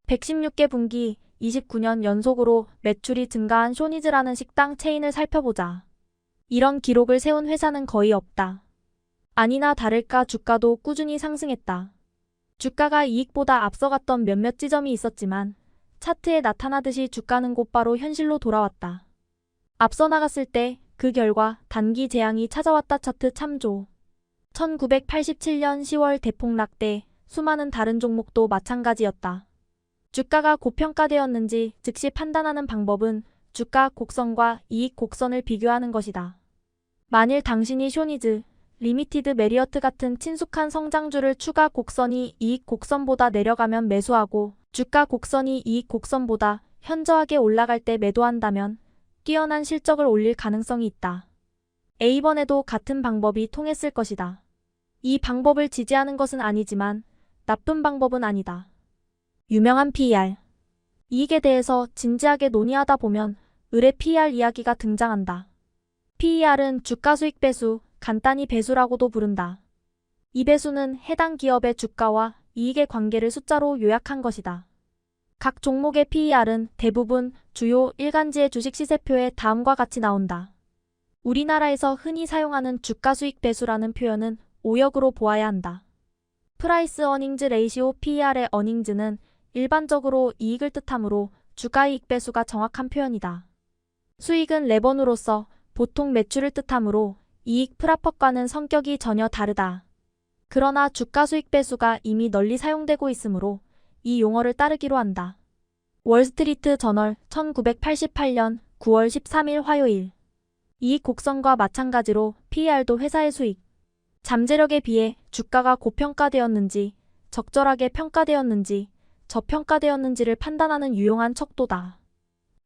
116개 분기 29년 연속으로 매출이 증가한 쇼니즈라는 식당 체인을 살펴보자. 이런 기록을 세운 회사는 거의 없다. 아니나 다를까 주가도 꾸준히 상승했다. 주가가 이익보다 앞서갔던 몇몇 지점이 있었지만 차트에 나타나듯이 주가는 곧바로 현실로 돌아왔다. 앞서 나갔을 때 그 결과 단기 재앙이 찾아왔다. 차트 참조. 1987년 10월 대폭락 때 수많은 다른 종목도 마찬가지였다. 주가가 고평가되었는지 즉시 판단하는 방법은 주가 곡선과 이익 곡선을 비교하는 것이다. 만일 당신이 쇼니즈, 리미티드 메리어트 같은 친숙한 성장주를 추가 곡선이 이익 곡선보다 내려가면 매수하고 주가 곡선이 이익 곡선보다 현저하게 올라갈 때 매도한다면 뛰어난 실적을 올릴 가능성이 있다. A번에도 같은 방법이 통했을 것이다. 이 방법을 지지하는 것은 아니지만 나쁜 방법은 아니다. 유명한 PER. 이익에 대해서 진지하게 논의하다 보면 을의 PER 이야기가 등장한다. PER은 주가수익 배수, 간단히 배수라고도 부른다. 이 배수는 해당 기업의 주가와 이익의 관계를 숫자로 요약한 것이다. 각 종목의 PER은 대부분 주요 일간지의 주식 시세표에 다음과 같이 나온다. 우리나라에서 흔히 사용하는 주가수익 배수라는 표현은 오역으로 보아야 한다. 프라이스 어닝즈 레이시오 PER의 어닝즈는 일반적으로 이익을 뜻하므로 주가이익 배수가 정확한 표현이다. 수익은 레버누로서 보통 매출을 뜻하므로 이익 프라펫과는 성격이 전혀 다르다. 그러나 주가수익 배수가 이미 널리 사용되고 있으므로 이 용어를 따르기로 한다. 월스트리트 저널 1988년 9월 13일 화요일. 이익 곡선과 마찬가지로 PER도 회사의 수익, 잠재력에 비해 주가가 고평가되었는지, 적절하게 평가되었는지, 저평가되었는지를 판단하는 유용한 척도다.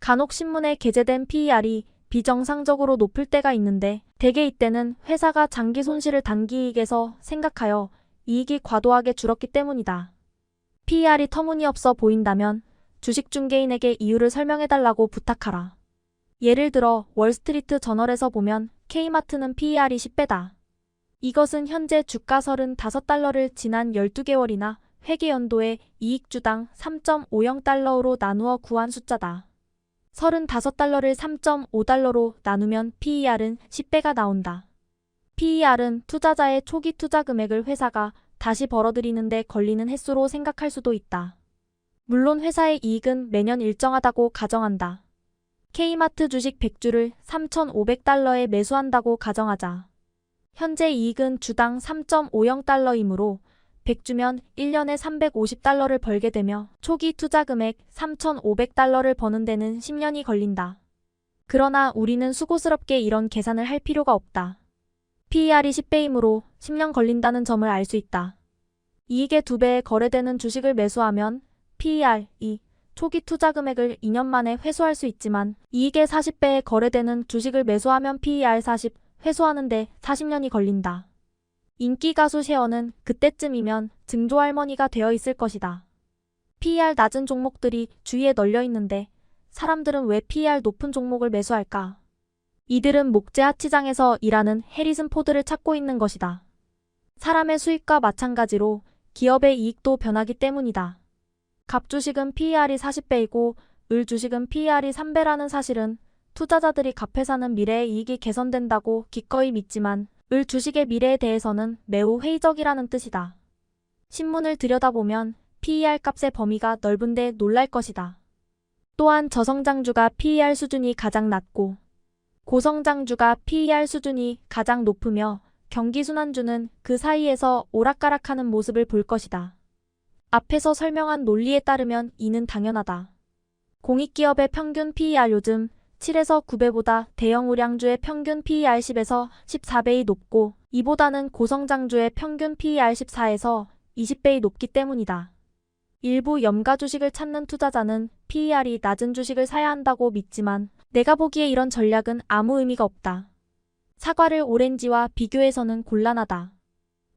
간혹 신문에 게재된 PER이 비정상적으로 높을 때가 있는데 대개 이때는 회사가 장기 손실을 단기 이익에서 생각하여 이익이 과도하게 줄었기 때문이다. PER이 터무니없어 보인다면 주식 중개인에게 이유를 설명해달라고 부탁하라. 예를 들어 월스트리트 저널에서 보면 K마트는 PER이 10배다. 이것은 현재 주가 35달러를 지난 12개월이나 회계연도에 이익주당 3.50달러로 나누어 구한 숫자다. 35달러를 3.5달러로 나누면 PER은 10배가 나온다. PER은 투자자의 초기 투자 금액을 회사가 다시 벌어들이는 데 걸리는 횟수로 생각할 수도 있다. 물론 회사의 이익은 매년 일정하다고 가정한다. K마트 주식 100주를 3,500달러에 매수한다고 가정하자. 현재 이익은 주당 3.50달러이므로 100주면 1년에 350달러를 벌게 되며 초기 투자 금액 3,500달러를 버는 데는 10년이 걸린다. 그러나 우리는 수고스럽게 이런 계산을 할 필요가 없다. PER이 10배이므로 10년 걸린다는 점을 알 수 있다. 이익의 2배에 거래되는 주식을 매수하면 PER이 초기 투자 금액을 2년 만에 회수할 수 있지만 이익의 40배에 거래되는 주식을 매수하면 PER 40, 회수하는데 40년이 걸린다. 인기 가수 셰어는 그때쯤이면 증조할머니가 되어 있을 것이다. PER 낮은 종목들이 주위에 널려 있는데 사람들은 왜 PER 높은 종목을 매수할까? 이들은 목재 하치장에서 일하는 해리슨 포드를 찾고 있는 것이다. 사람의 수익과 마찬가지로 기업의 이익도 변하기 때문이다. 갑주식은 PER이 40배이고 을주식은 PER이 3배라는 사실은 투자자들이 갑회사는 미래의 이익이 개선된다고 기꺼이 믿지만 을 주식의 미래에 대해서는 매우 회의적이라는 뜻이다. 신문을 들여다보면 PER 값의 범위가 넓은데 놀랄 것이다. 또한 저성장주가 PER 수준이 가장 낮고 고성장주가 PER 수준이 가장 높으며 경기순환주는 그 사이에서 오락가락하는 모습을 볼 것이다. 앞에서 설명한 논리에 따르면 이는 당연하다. 공익기업의 평균 PER 요즘 7에서 9배보다 대형 우량주의 평균 PER 10에서 14배이 높고 이보다는 고성장주의 평균 PER 14에서 20배이 높기 때문이다. 일부 염가 주식을 찾는 투자자는 PER이 낮은 주식을 사야 한다고 믿지만 내가 보기에 이런 전략은 아무 의미가 없다. 사과를 오렌지와 비교해서는 곤란하다.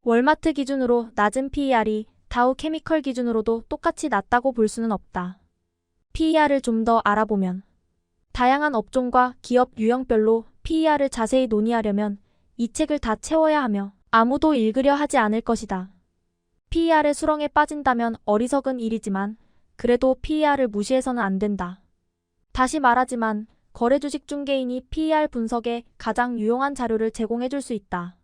월마트 기준으로 낮은 PER이 다우 케미컬 기준으로도 똑같이 낮다고 볼 수는 없다. PER을 좀 더 알아보면 다양한 업종과 기업 유형별로 PER을 자세히 논의하려면 이 책을 다 채워야 하며 아무도 읽으려 하지 않을 것이다. PER의 수렁에 빠진다면 어리석은 일이지만 그래도 PER을 무시해서는 안 된다. 다시 말하지만 거래주식 중개인이 PER 분석에 가장 유용한 자료를 제공해 줄 수 있다.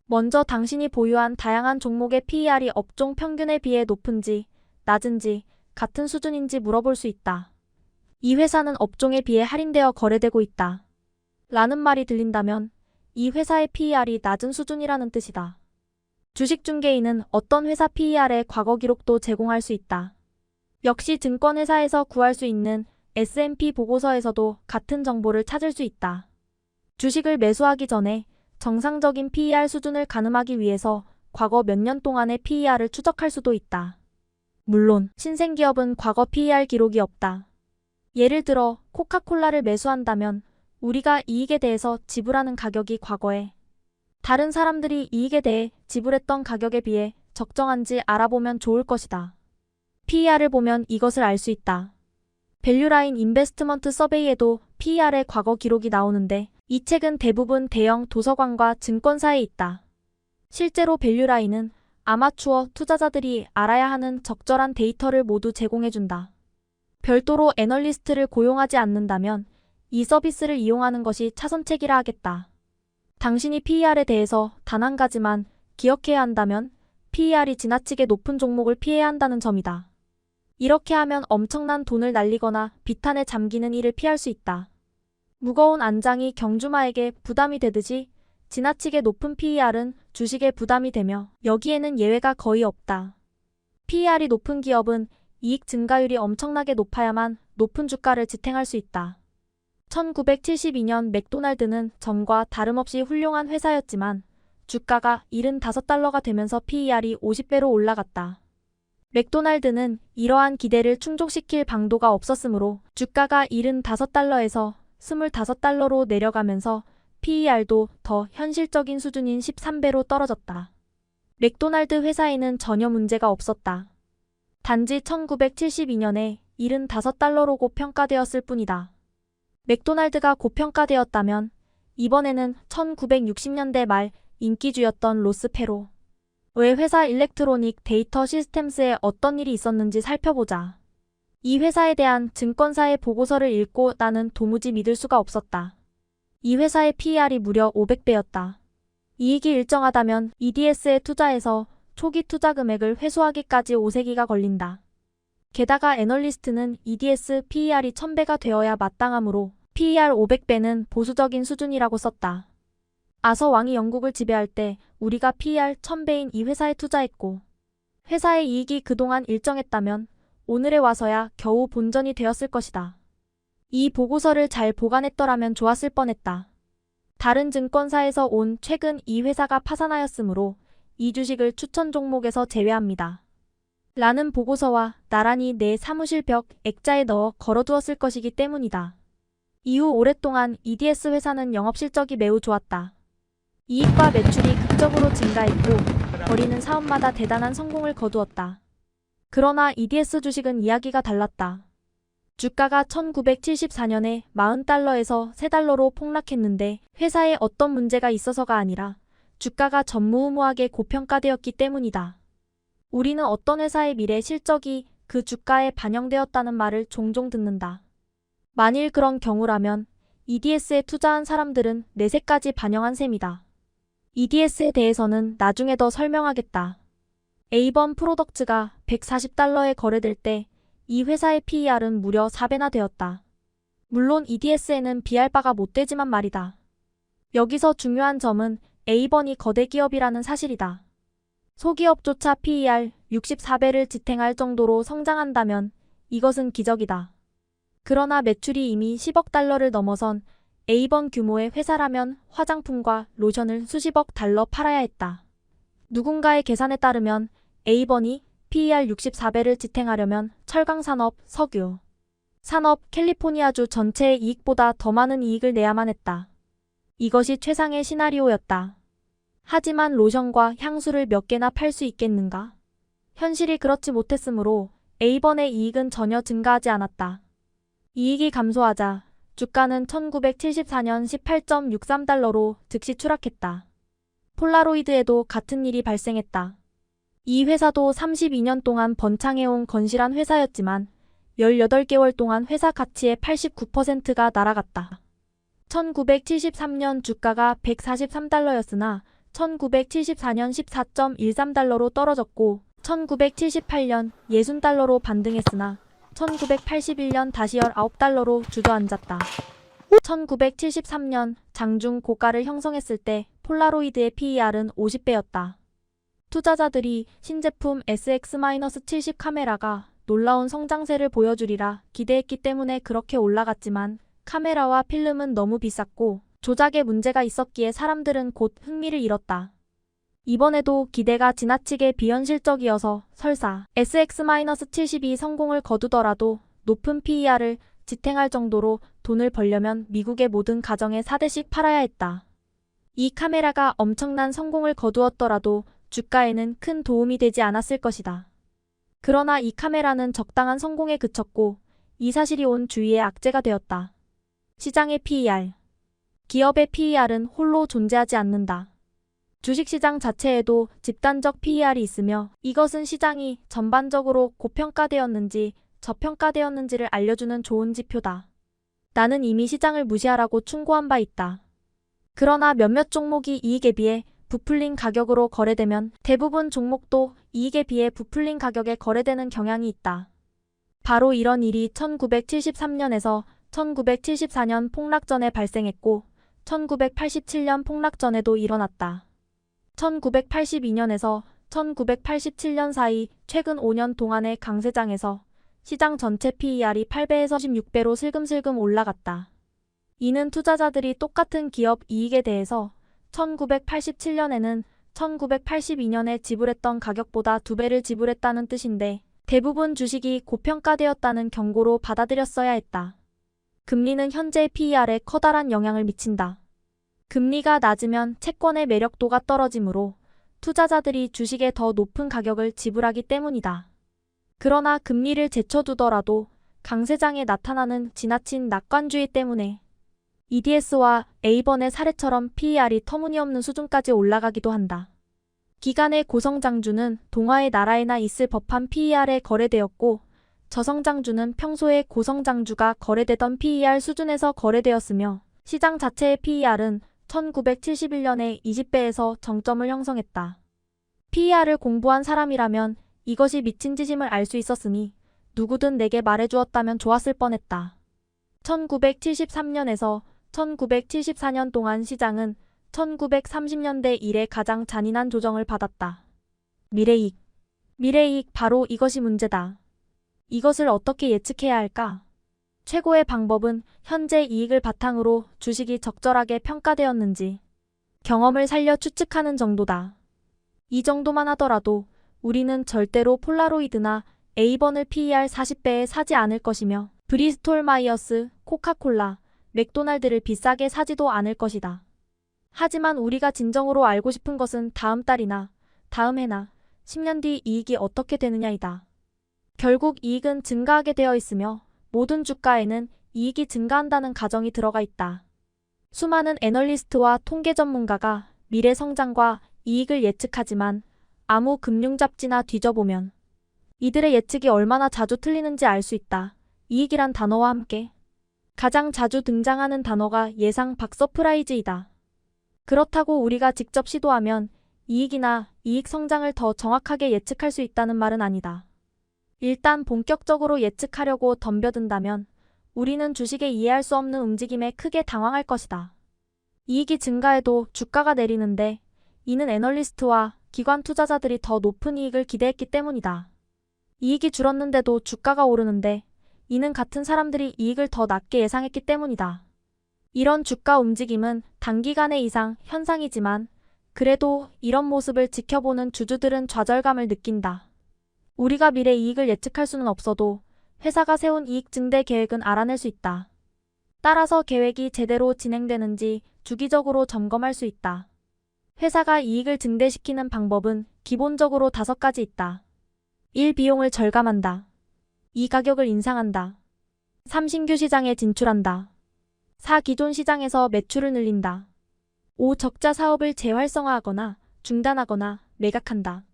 먼저 당신이 보유한 다양한 종목의 PER이 업종 평균에 비해 높은지, 낮은지, 같은 수준인지 물어볼 수 있다. 이 회사는 업종에 비해 할인되어 거래되고 있다. 라는 말이 들린다면 이 회사의 PER이 낮은 수준이라는 뜻이다. 주식 중개인은 어떤 회사 PER의 과거 기록도 제공할 수 있다. 역시 증권회사에서 구할 수 있는 S&P 보고서에서도 같은 정보를 찾을 수 있다. 주식을 매수하기 전에 정상적인 PER 수준을 가늠하기 위해서 과거 몇 년 동안의 PER을 추적할 수도 있다. 물론 신생기업은 과거 PER 기록이 없다. 예를 들어 코카콜라를 매수한다면 우리가 이익에 대해서 지불하는 가격이 과거에 다른 사람들이 이익에 대해 지불했던 가격에 비해 적정한지 알아보면 좋을 것이다. PER을 보면 이것을 알 수 있다. 밸류라인 인베스트먼트 서베이에도 PER의 과거 기록이 나오는데 이 책은 대부분 대형 도서관과 증권사에 있다. 실제로 밸류라인은 아마추어 투자자들이 알아야 하는 적절한 데이터를 모두 제공해준다. 별도로 애널리스트를 고용하지 않는다면 이 서비스를 이용하는 것이 차선책이라 하겠다. 당신이 PER에 대해서 단 한 가지만 기억해야 한다면 PER이 지나치게 높은 종목을 피해야 한다는 점이다. 이렇게 하면 엄청난 돈을 날리거나 비탄에 잠기는 일을 피할 수 있다. 무거운 안장이 경주마에게 부담이 되듯이 지나치게 높은 PER은 주식에 부담이 되며 여기에는 예외가 거의 없다. PER이 높은 기업은 이익 증가율이 엄청나게 높아야만 높은 주가를 지탱할 수 있다. 1972년 맥도날드는 전과 다름없이 훌륭한 회사였지만 주가가 75달러가 되면서 PER이 50배로 올라갔다. 맥도날드는 이러한 기대를 충족시킬 방도가 없었으므로 주가가 75달러에서 25달러로 내려가면서 PER도 더 현실적인 수준인 13배로 떨어졌다. 맥도날드 회사에는 전혀 문제가 없었다. 단지 1972년에 75달러로 고평가되었을 뿐이다. 맥도날드가 고평가되었다면 이번에는 1960년대 말 인기주였던 로스페로 왜 회사 일렉트로닉 데이터 시스템스에 어떤 일이 있었는지 살펴보자. 이 회사에 대한 증권사의 보고서를 읽고 나는 도무지 믿을 수가 없었다. 이 회사의 PER이 무려 500배였다. 이익이 일정하다면 EDS에 투자해서 초기 투자 금액을 회수하기까지 5세기가 걸린다. 게다가 애널리스트는 EDS PER이 1000배가 되어야 마땅하므로 PER 500배는 보수적인 수준이라고 썼다. 아서 왕이 영국을 지배할 때 우리가 PER 1000배인 이 회사에 투자했고 회사의 이익이 그동안 일정했다면 오늘에 와서야 겨우 본전이 되었을 것이다. 이 보고서를 잘 보관했더라면 좋았을 뻔했다. 다른 증권사에서 온 최근 이 회사가 파산하였으므로 이 주식을 추천 종목에서 제외합니다. 라는 보고서와 나란히 내 사무실 벽 액자에 넣어 걸어두었을 것이기 때문이다. 이후 오랫동안 EDS 회사는 영업실적이 매우 좋았다. 이익과 매출이 극적으로 증가했고 벌이는 사업마다 대단한 성공을 거두었다. 그러나 EDS 주식은 이야기가 달랐다. 주가가 1974년에 40달러에서 3달러로 폭락했는데 회사에 어떤 문제가 있어서가 아니라 주가가 전무후무하게 고평가되었기 때문이다. 우리는 어떤 회사의 미래 실적이 그 주가에 반영되었다는 말을 종종 듣는다. 만일 그런 경우라면 EDS에 투자한 사람들은 내세까지 반영한 셈이다. EDS에 대해서는 나중에 더 설명하겠다. 에이번 프로덕츠가 140달러에 거래될 때 이 회사의 PER은 무려 4배나 되었다. 물론 EDS에는 비할 바가 못 되지만 말이다. 여기서 중요한 점은 에이번이 거대 기업이라는 사실이다. 소기업조차 PER 64배를 지탱할 정도로 성장한다면 이것은 기적이다. 그러나 매출이 이미 10억 달러를 넘어선 에이번 규모의 회사라면 화장품과 로션을 수십억 달러 팔아야 했다. 누군가의 계산에 따르면 에이번이 PER 64배를 지탱하려면 철강산업, 석유 산업, 캘리포니아주 전체의 이익보다 더 많은 이익을 내야만 했다. 이것이 최상의 시나리오였다. 하지만 로션과 향수를 몇 개나 팔 수 있겠는가? 현실이 그렇지 못했으므로 에이번의 이익은 전혀 증가하지 않았다. 이익이 감소하자 주가는 1974년 18.63달러로 즉시 추락했다. 폴라로이드에도 같은 일이 발생했다. 이 회사도 32년 동안 번창해온 건실한 회사였지만 18개월 동안 회사 가치의 89%가 날아갔다. 1973년 주가가 143달러였으나 1974년 14.13달러로 떨어졌고 1978년 60달러로 반등했으나 1981년 다시 19달러로 주저앉았다. 1973년 장중 고가를 형성했을 때 폴라로이드의 PER은 50배였다. 투자자들이 신제품 SX-70 카메라가 놀라운 성장세를 보여주리라 기대했기 때문에 그렇게 올라갔지만 카메라와 필름은 너무 비쌌고 조작에 문제가 있었기에 사람들은 곧 흥미를 잃었다. 이번에도 기대가 지나치게 비현실적이어서 설사 SX-72 성공을 거두더라도 높은 PER을 지탱할 정도로 돈을 벌려면 미국의 모든 가정에 4대씩 팔아야 했다. 이 카메라가 엄청난 성공을 거두었더라도 주가에는 큰 도움이 되지 않았을 것이다. 그러나 이 카메라는 적당한 성공에 그쳤고 이 사실이 온 주위의 악재가 되었다. 시장의 PER. 기업의 PER은 홀로 존재하지 않는다. 주식시장 자체에도 집단적 PER이 있으며 이것은 시장이 전반적으로 고평가되었는지 저평가되었는지를 알려주는 좋은 지표다. 나는 이미 시장을 무시하라고 충고한 바 있다. 그러나 몇몇 종목이 이익에 비해 부풀린 가격으로 거래되면 대부분 종목도 이익에 비해 부풀린 가격에 거래되는 경향이 있다. 바로 이런 일이 1973년에서 1974년 폭락 전에 발생했고 1987년 폭락 전에도 일어났다. 1982년에서 1987년 사이 최근 5년 동안의 강세장에서 시장 전체 PER이 8배에서 16배로 슬금슬금 올라갔다. 이는 투자자들이 똑같은 기업 이익에 대해서 1987년에는 1982년에 지불했던 가격보다 2배를 지불했다는 뜻인데 대부분 주식이 고평가되었다는 경고로 받아들였어야 했다. 금리는 현재 PER에 커다란 영향을 미친다. 금리가 낮으면 채권의 매력도가 떨어지므로 투자자들이 주식에 더 높은 가격을 지불하기 때문이다. 그러나 금리를 제쳐두더라도 강세장에 나타나는 지나친 낙관주의 때문에 EDS와 A번의 사례처럼 PER이 터무니없는 수준까지 올라가기도 한다. 기간의 고성장주는 동화의 나라에나 있을 법한 PER에 거래되었고 저성장주는 평소에 고성장주가 거래되던 PER 수준에서 거래되었으며 시장 자체의 PER은 1971년에 20배에서 정점을 형성했다. PER을 공부한 사람이라면 이것이 미친 짓임을 알 수 있었으니 누구든 내게 말해주었다면 좋았을 뻔했다. 1973년에서 1974년 동안 시장은 1930년대 이래 가장 잔인한 조정을 받았다. 미래이익. 미래이익 바로 이것이 문제다. 이것을 어떻게 예측해야 할까? 최고의 방법은 현재 이익을 바탕으로 주식이 적절하게 평가되었는지 경험을 살려 추측하는 정도다. 이 정도만 하더라도 우리는 절대로 폴라로이드나 A번을 PER 40배에 사지 않을 것이며 브리스톨 마이어스, 코카콜라, 맥도날드를 비싸게 사지도 않을 것이다. 하지만 우리가 진정으로 알고 싶은 것은 다음 달이나 다음 해나 10년 뒤 이익이 어떻게 되느냐이다. 결국 이익은 증가하게 되어 있으며 모든 주가에는 이익이 증가한다는 가정이 들어가 있다. 수많은 애널리스트와 통계 전문가가 미래 성장과 이익을 예측하지만 아무 금융 잡지나 뒤져보면 이들의 예측이 얼마나 자주 틀리는지 알 수 있다. 이익이란 단어와 함께 가장 자주 등장하는 단어가 예상 박 서프라이즈이다. 그렇다고 우리가 직접 시도하면 이익이나 이익 성장을 더 정확하게 예측할 수 있다는 말은 아니다. 일단 본격적으로 예측하려고 덤벼든다면 우리는 주식의 이해할 수 없는 움직임에 크게 당황할 것이다. 이익이 증가해도 주가가 내리는데 이는 애널리스트와 기관 투자자들이 더 높은 이익을 기대했기 때문이다. 이익이 줄었는데도 주가가 오르는데 이는 같은 사람들이 이익을 더 낮게 예상했기 때문이다. 이런 주가 움직임은 단기간의 이상 현상이지만 그래도 이런 모습을 지켜보는 주주들은 좌절감을 느낀다. 우리가 미래 이익을 예측할 수는 없어도 회사가 세운 이익 증대 계획은 알아낼 수 있다. 따라서 계획이 제대로 진행되는지 주기적으로 점검할 수 있다. 회사가 이익을 증대시키는 방법은 기본적으로 5가지 있다. 1. 비용을 절감한다. 2. 가격을 인상한다. 3. 신규 시장에 진출한다. 4. 기존 시장에서 매출을 늘린다. 5. 적자 사업을 재활성화하거나 중단하거나 매각한다.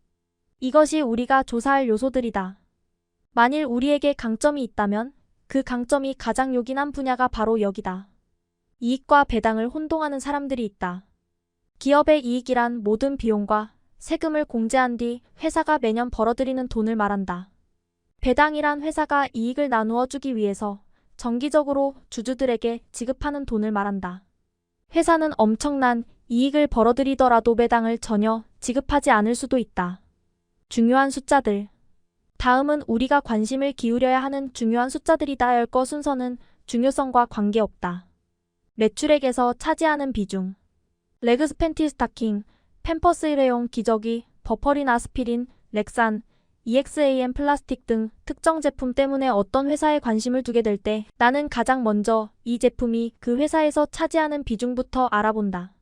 이것이 우리가 조사할 요소들이다. 만일 우리에게 강점이 있다면 그 강점이 가장 요긴한 분야가 바로 여기다. 이익과 배당을 혼동하는 사람들이 있다. 기업의 이익이란 모든 비용과 세금을 공제한 뒤 회사가 매년 벌어들이는 돈을 말한다. 배당이란 회사가 이익을 나누어 주기 위해서 정기적으로 주주들에게 지급하는 돈을 말한다. 회사는 엄청난 이익을 벌어들이더라도 배당을 전혀 지급하지 않을 수도 있다. 중요한 숫자들. 다음은 우리가 관심을 기울여야 하는 중요한 숫자들이다. 열 거 순서는 중요성과 관계없다. 매출액에서 차지하는 비중. 레그스 팬티 스타킹, 팸퍼스 일회용 기저귀, 버퍼린 아스피린, 렉산, EXAM 플라스틱 등 특정 제품 때문에 어떤 회사에 관심을 두게 될 때 나는 가장 먼저 이 제품이 그 회사에서 차지하는 비중부터 알아본다.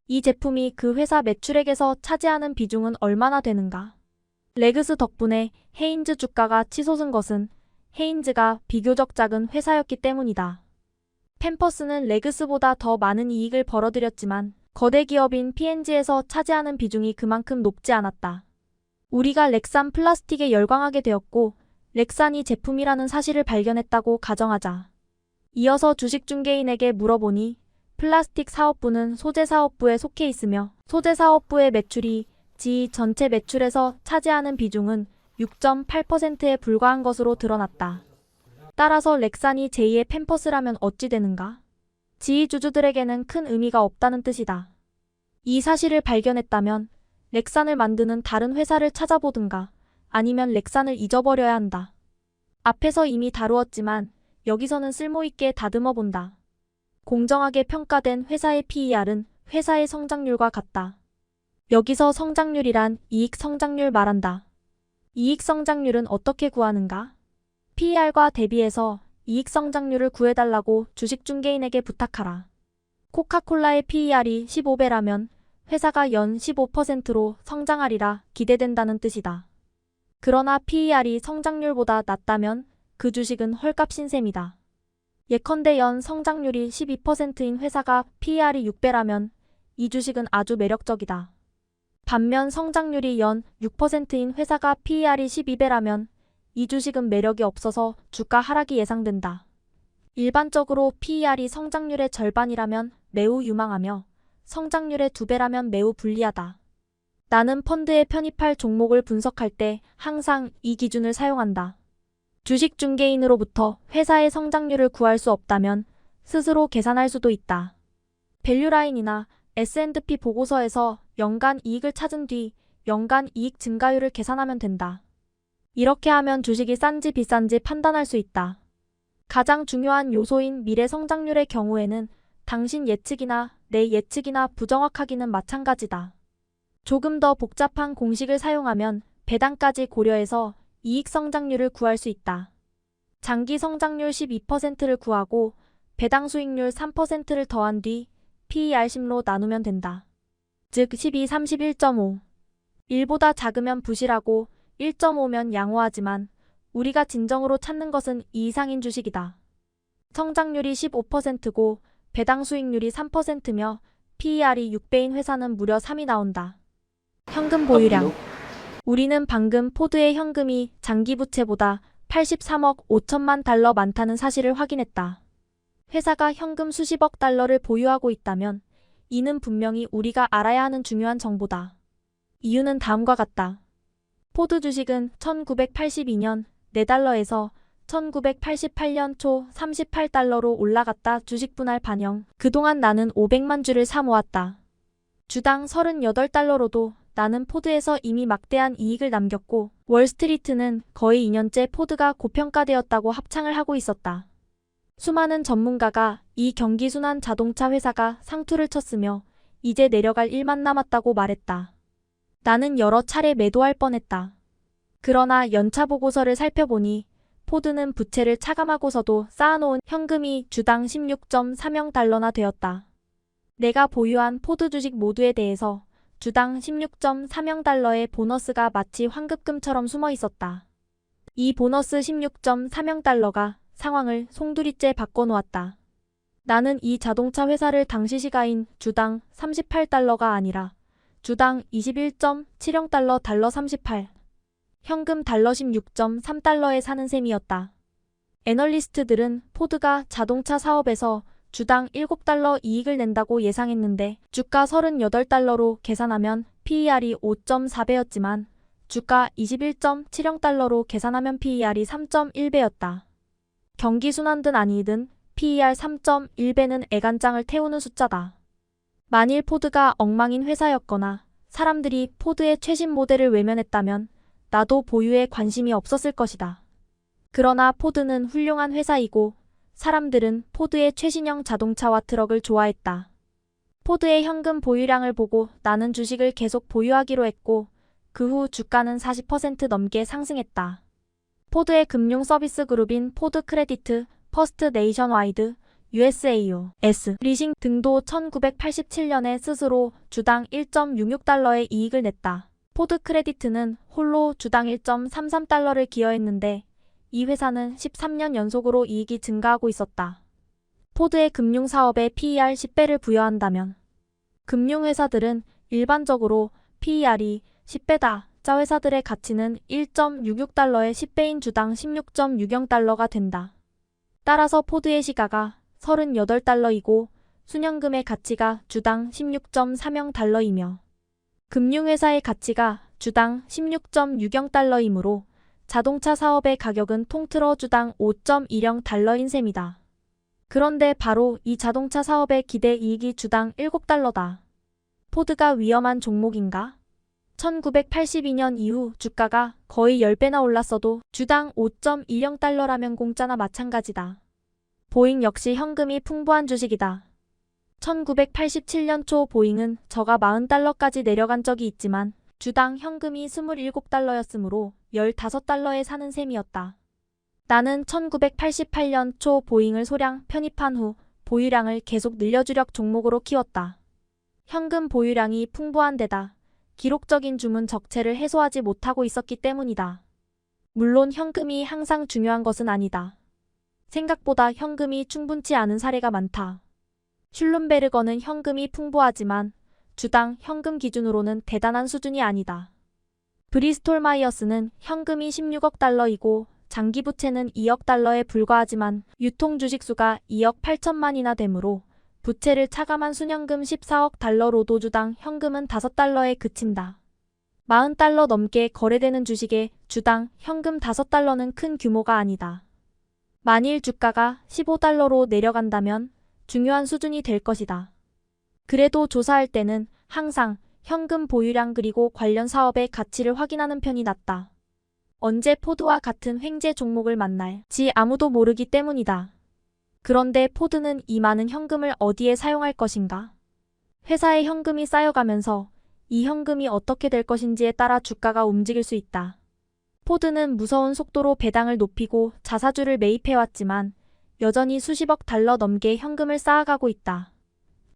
이 제품이 그 회사 매출액에서 차지하는 비중은 얼마나 되는가? 레그스 덕분에 헤인즈 주가가 치솟은 것은 헤인즈가 비교적 작은 회사였기 때문이다. 팸퍼스는 레그스보다 더 많은 이익을 벌어들였지만 거대 기업인 P&G에서 차지하는 비중이 그만큼 높지 않았다. 우리가 렉산 플라스틱에 열광하게 되었고 렉산이 제품이라는 사실을 발견했다고 가정하자. 이어서 주식중개인에게 물어보니 플라스틱 사업부는 소재사업부에 속해 있으며 소재사업부의 매출이 지 전체 매출에서 차지하는 비중은 6.8%에 불과한 것으로 드러났다. 따라서 렉산이 제2의 팸퍼스라면 어찌 되는가? 지위 주주들에게는 큰 의미가 없다는 뜻이다. 이 사실을 발견했다면 렉산을 만드는 다른 회사를 찾아보든가 아니면 렉산을 잊어버려야 한다. 앞에서 이미 다루었지만 여기서는 쓸모있게 다듬어 본다. 공정하게 평가된 회사의 PER은 회사의 성장률과 같다. 여기서 성장률이란 이익 성장률 말한다. 이익 성장률은 어떻게 구하는가? PER과 대비해서 이익 성장률을 구해달라고 주식중개인에게 부탁하라. 코카콜라의 PER이 15배라면 회사가 연 15%로 성장하리라 기대된다는 뜻이다. 그러나 PER이 성장률보다 낮다면 그 주식은 헐값인 셈이다. 예컨대 연 성장률이 12%인 회사가 PER이 6배라면 이 주식은 아주 매력적이다. 반면 성장률이 연 6%인 회사가 PER이 12배라면 이 주식은 매력이 없어서 주가 하락이 예상된다. 일반적으로 PER이 성장률의 절반이라면 매우 유망하며 성장률의 2배라면 매우 불리하다. 나는 펀드에 편입할 종목을 분석할 때 항상 이 기준을 사용한다. 주식 중개인으로부터 회사의 성장률을 구할 수 없다면 스스로 계산할 수도 있다. 밸류라인이나 S&P 보고서에서 연간 이익을 찾은 뒤 연간 이익 증가율을 계산하면 된다. 이렇게 하면 주식이 싼지 비싼지 판단할 수 있다. 가장 중요한 요소인 미래 성장률의 경우에는 당신 예측이나 내 예측이나 부정확하기는 마찬가지다. 조금 더 복잡한 공식을 사용하면 배당까지 고려해서 이익 성장률을 구할 수 있다. 장기 성장률 12%를 구하고 배당 수익률 3%를 더한 뒤 PER 10로 나누면 된다. 즉 12, 31.5. 1보다 작으면 부실하고 1.5면 양호하지만 우리가 진정으로 찾는 것은 이 이상인 주식이다. 성장률이 15%고 배당 수익률이 3%며 PER이 6배인 회사는 무려 3이 나온다. 현금 보유량. 우리는 방금 포드의 현금이 장기 부채보다 83억 5천만 달러 많다는 사실을 확인했다. 회사가 현금 수십억 달러를 보유하고 있다면 이는 분명히 우리가 알아야 하는 중요한 정보다. 이유는 다음과 같다. 포드 주식은 1982년 4달러에서 1988년 초 38달러로 올라갔다. 주식 분할 반영. 그동안 나는 500만 주를 사 모았다. 주당 38달러로도 나는 포드에서 이미 막대한 이익을 남겼고 월스트리트는 거의 2년째 포드가 고평가되었다고 합창을 하고 있었다. 수많은 전문가가 이 경기순환 자동차 회사가 상투를 쳤으며 이제 내려갈 일만 남았다고 말했다. 나는 여러 차례 매도할 뻔했다. 그러나 연차 보고서를 살펴보니 포드는 부채를 차감하고서도 쌓아놓은 현금이 주당 16.30달러나 되었다. 내가 보유한 포드 주식 모두에 대해서 주당 16.30달러의 보너스가 마치 황급금처럼 숨어 있었다. 이 보너스 16.30달러가 상황을 송두리째 바꿔놓았다. 나는 이 자동차 회사를 당시 시가인 주당 38달러가 아니라 주당 21.70달러 달러 38 현금 달러 16.3달러에 사는 셈이었다. 애널리스트들은 포드가 자동차 사업에서 주당 7달러 이익을 낸다고 예상했는데 주가 38달러로 계산하면 PER이 5.4배였지만 주가 21.70달러로 계산하면 PER이 3.1배였다. 경기순환든 아니든 PER 3.1배는 애간장을 태우는 숫자다. 만일 포드가 엉망인 회사였거나 사람들이 포드의 최신 모델을 외면했다면 나도 보유에 관심이 없었을 것이다. 그러나 포드는 훌륭한 회사이고 사람들은 포드의 최신형 자동차와 트럭을 좋아했다. 포드의 현금 보유량을 보고 나는 주식을 계속 보유하기로 했고 그 후 주가는 40% 넘게 상승했다. 포드의 금융 서비스 그룹인 포드 크레디트, 퍼스트 네이션와이드, USAUS 리싱 등도 1987년에 스스로 주당 1.66달러의 이익을 냈다. 포드 크레디트는 홀로 주당 1.33달러를 기여했는데 이 회사는 13년 연속으로 이익이 증가하고 있었다. 포드의 금융사업에 PER 10배를 부여한다면 금융회사들은 일반적으로 PER이 10배다. 자 회사들의 가치는 1.66달러의 10배인 주당 16.60달러가 된다. 따라서 포드의 시가가 38달러이고 순현금의 가치가 주당 16.30달러이며 금융회사의 가치가 주당 16.60달러이므로 자동차 사업의 가격은 통틀어 주당 5.10달러인 셈이다. 그런데 바로 이 자동차 사업의 기대 이익이 주당 7달러다. 포드가 위험한 종목인가? 1982년 이후 주가가 거의 10배나 올랐어도 주당 5.10달러라면 공짜나 마찬가지다. 보잉 역시 현금이 풍부한 주식이다. 1987년 초 보잉은 저가 40달러까지 내려간 적이 있지만 주당 현금이 27달러였으므로 15달러에 사는 셈이었다. 나는 1988년 초 보잉을 소량 편입한 후 보유량을 계속 늘려주력 종목으로 키웠다. 현금 보유량이 풍부한 데다 기록적인 주문 적체를 해소하지 못하고 있었기 때문이다. 물론 현금이 항상 중요한 것은 아니다. 생각보다 현금이 충분치 않은 사례가 많다. 슐룸베르거는 현금이 풍부하지만 주당 현금 기준으로는 대단한 수준이 아니다. 브리스톨 마이어스는 현금이 16억 달러이고 장기 부채는 2억 달러에 불과하지만 유통 주식수가 2억 8천만이나 되므로 부채를 차감한 순현금 14억 달러로도 주당 현금은 5달러에 그친다. 40달러 넘게 거래되는 주식에 주당 현금 5달러는 큰 규모가 아니다. 만일 주가가 15달러로 내려간다면 중요한 수준이 될 것이다. 그래도 조사할 때는 항상 현금 보유량 그리고 관련 사업의 가치를 확인하는 편이 낫다. 언제 포드와 같은 횡재 종목을 만날지 아무도 모르기 때문이다. 그런데 포드는 이 많은 현금을 어디에 사용할 것인가? 회사의 현금이 쌓여가면서 이 현금이 어떻게 될 것인지에 따라 주가가 움직일 수 있다. 포드는 무서운 속도로 배당을 높이고 자사주를 매입해왔지만 여전히 수십억 달러 넘게 현금을 쌓아가고 있다.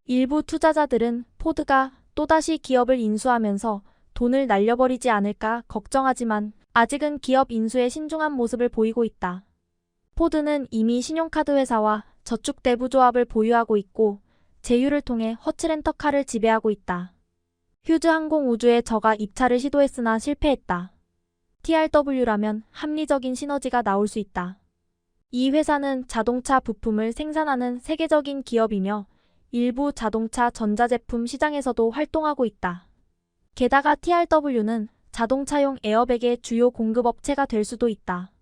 일부 투자자들은 포드가 또다시 기업을 인수하면서 돈을 날려버리지 않을까 걱정하지만 아직은 기업 인수에 신중한 모습을 보이고 있다. 포드는 이미 신용카드 회사와 저축대부조합을 보유하고 있고 제휴를 통해 허츠렌터카를 지배하고 있다. 휴즈항공우주에 저가 입찰을 시도했으나 실패했다. TRW라면 합리적인 시너지가 나올 수 있다. 이 회사는 자동차 부품을 생산하는 세계적인 기업이며 일부 자동차 전자제품 시장에서도 활동하고 있다. 게다가 TRW는 자동차용 에어백의 주요 공급업체가 될 수도 있다.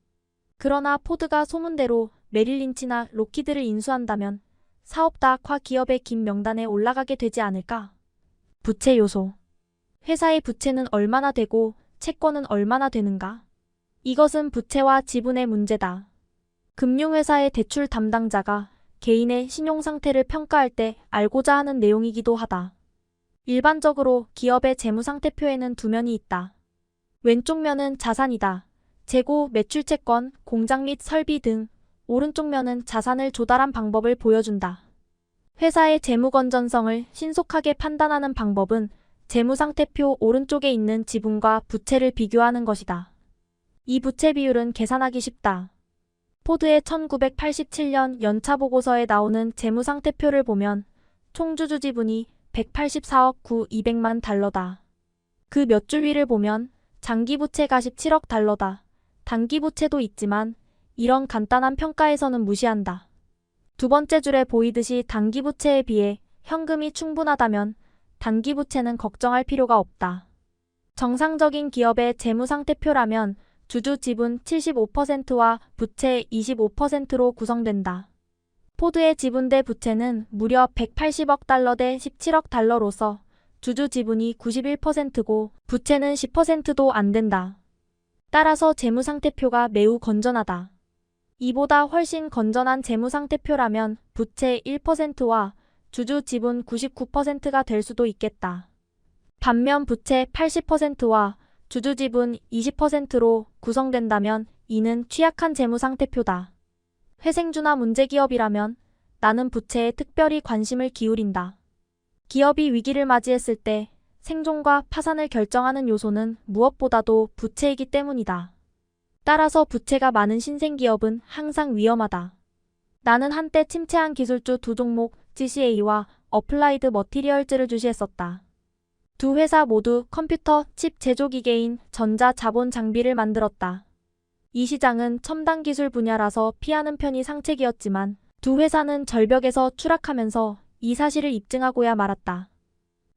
그러나 포드가 소문대로 메릴린치나 로키드를 인수한다면 사업 다학화 기업의 긴 명단에 올라가게 되지 않을까? 부채 요소. 회사의 부채는 얼마나 되고 채권은 얼마나 되는가? 이것은 부채와 지분의 문제다. 금융회사의 대출 담당자가 개인의 신용상태를 평가할 때 알고자 하는 내용이기도 하다. 일반적으로 기업의 재무상태표에는 두 면이 있다. 왼쪽 면은 자산이다. 재고, 매출채권, 공장 및 설비 등. 오른쪽 면은 자산을 조달한 방법을 보여준다. 회사의 재무 건전성을 신속하게 판단하는 방법은 재무상태표 오른쪽에 있는 지분과 부채를 비교하는 것이다. 이 부채 비율은 계산하기 쉽다. 포드의 1987년 연차보고서에 나오는 재무상태표를 보면 총주주 지분이 184억 9,200만 달러다. 그 몇 줄 위를 보면 장기부채가 17억 달러다. 단기부채도 있지만 이런 간단한 평가에서는 무시한다. 두 번째 줄에 보이듯이 단기부채에 비해 현금이 충분하다면 단기부채는 걱정할 필요가 없다. 정상적인 기업의 재무상태표라면 주주 지분 75%와 부채 25%로 구성된다. 포드의 지분 대 부채는 무려 180억 달러 대 17억 달러로서 주주 지분이 91%고 부채는 10%도 안 된다. 따라서 재무상태표가 매우 건전하다. 이보다 훨씬 건전한 재무상태표라면 부채 1%와 주주 지분 99%가 될 수도 있겠다. 반면 부채 80%와 주주 지분 20%로 구성된다면 이는 취약한 재무상태표다. 회생주나 문제기업이라면 나는 부채에 특별히 관심을 기울인다. 기업이 위기를 맞이했을 때 생존과 파산을 결정하는 요소는 무엇보다도 부채이기 때문이다. 따라서 부채가 많은 신생기업은 항상 위험하다. 나는 한때 침체한 기술주 두 종목 GCA와 어플라이드 머티리얼즈를 주시했었다. 두 회사 모두 컴퓨터 칩 제조기계인 전자자본 장비를 만들었다. 이 시장은 첨단 기술 분야라서 피하는 편이 상책이었지만 두 회사는 절벽에서 추락하면서 이 사실을 입증하고야 말았다.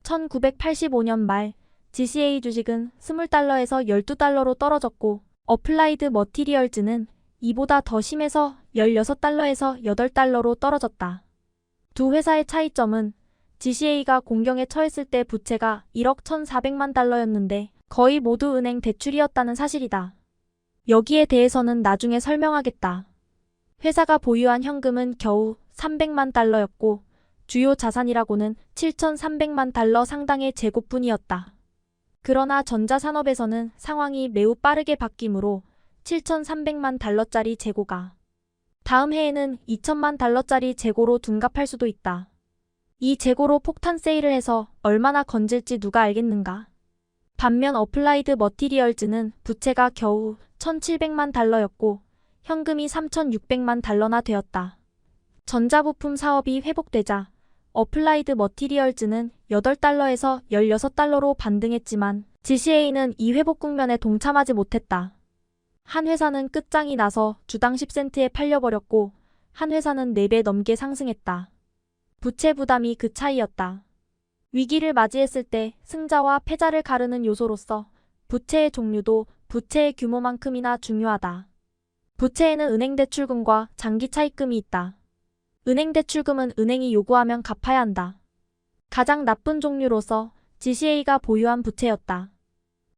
1985년 말 GCA 주식은 20달러에서 12달러로 떨어졌고 어플라이드 머티리얼즈는 이보다 더 심해서 16달러에서 8달러로 떨어졌다. 두 회사의 차이점은 GCA가 공경에 처했을 때 부채가 1억 1,400만 달러였는데 거의 모두 은행 대출이었다는 사실이다. 여기에 대해서는 나중에 설명하겠다. 회사가 보유한 현금은 겨우 300만 달러였고 주요 자산이라고는 7,300만 달러 상당의 재고뿐이었다. 그러나 전자산업에서는 상황이 매우 빠르게 바뀌므로 7,300만 달러짜리 재고가 다음 해에는 2천만 달러짜리 재고로 둔갑할 수도 있다. 이 재고로 폭탄 세일을 해서 얼마나 건질지 누가 알겠는가. 반면 어플라이드 머티리얼즈는 부채가 겨우 1,700만 달러였고 현금이 3,600만 달러나 되었다. 전자부품 사업이 회복되자 어플라이드 머티리얼즈는 8달러에서 16달러로 반등했지만 GCA는 이 회복 국면에 동참하지 못했다. 한 회사는 끝장이 나서 주당 10센트에 팔려버렸고 한 회사는 4배 넘게 상승했다. 부채 부담이 그 차이였다. 위기를 맞이했을 때 승자와 패자를 가르는 요소로서 부채의 종류도 부채의 규모만큼이나 중요하다. 부채에는 은행 대출금과 장기 차입금이 있다. 은행 대출금은 은행이 요구하면 갚아야 한다. 가장 나쁜 종류로서 GCA가 보유한 부채였다.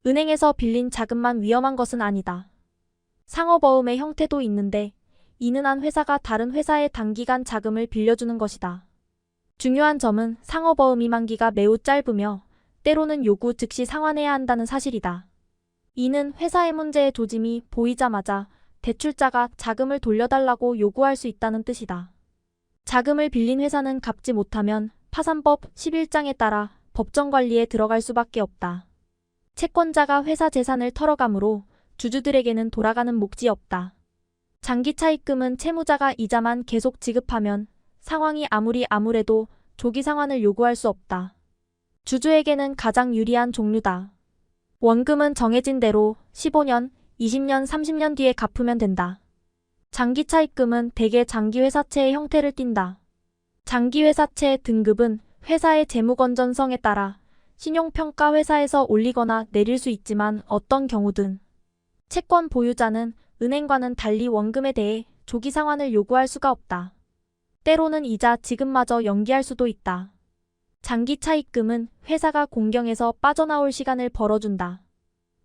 은행에서 빌린 자금만 위험한 것은 아니다. 상호보험의 형태도 있는데 이는 한 회사가 다른 회사에 단기간 자금을 빌려주는 것이다. 중요한 점은 상호보험이 만기가 매우 짧으며 때로는 요구 즉시 상환해야 한다는 사실이다. 이는 회사의 문제의 조짐이 보이자마자 대출자가 자금을 돌려달라고 요구할 수 있다는 뜻이다. 자금을 빌린 회사는 갚지 못하면 파산법 11장에 따라 법정 관리에 들어갈 수밖에 없다. 채권자가 회사 재산을 털어가므로 주주들에게는 돌아가는 몫이 없다. 장기 차입금은 채무자가 이자만 계속 지급하면 상황이 아무리 암울해도 조기 상환을 요구할 수 없다. 주주에게는 가장 유리한 종류다. 원금은 정해진 대로 15년, 20년, 30년 뒤에 갚으면 된다. 장기 차입금은 대개 장기회사채의 형태를 띈다. 장기회사채 등급은 회사의 재무 건전성에 따라 신용평가 회사에서 올리거나 내릴 수 있지만 어떤 경우든 채권 보유자는 은행과는 달리 원금에 대해 조기 상환을 요구할 수가 없다. 때로는 이자 지급마저 연기할 수도 있다. 장기 차입금은 회사가 공경에서 빠져나올 시간을 벌어준다.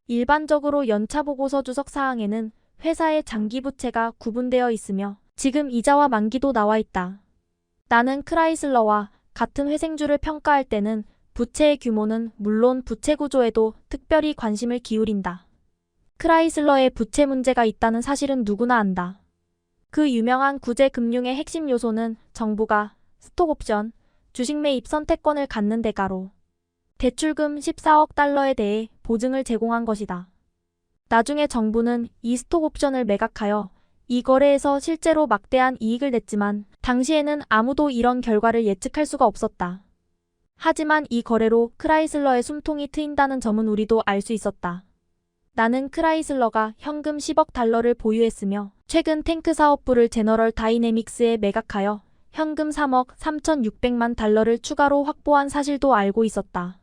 일반적으로 연차보고서 주석 사항에는 회사의 장기 부채가 구분되어 있으며 지금 이자와 만기도 나와 있다. 나는 크라이슬러와 같은 회생주를 평가할 때는 부채의 규모는 물론 부채 구조에도 특별히 관심을 기울인다. 크라이슬러의 부채 문제가 있다는 사실은 누구나 안다. 그 유명한 구제 금융의 핵심 요소는 정부가 스톡옵션, 주식 매입 선택권을 갖는 대가로 대출금 14억 달러에 대해 보증을 제공한 것이다. 나중에 정부는 이 스톡옵션을 매각하여 이 거래에서 실제로 막대한 이익을 냈지만 당시에는 아무도 이런 결과를 예측할 수가 없었다. 하지만 이 거래로 크라이슬러의 숨통이 트인다는 점은 우리도 알 수 있었다. 나는 크라이슬러가 현금 10억 달러를 보유했으며 최근 탱크 사업부를 제너럴 다이내믹스에 매각하여 현금 3억 3,600만 달러를 추가로 확보한 사실도 알고 있었다.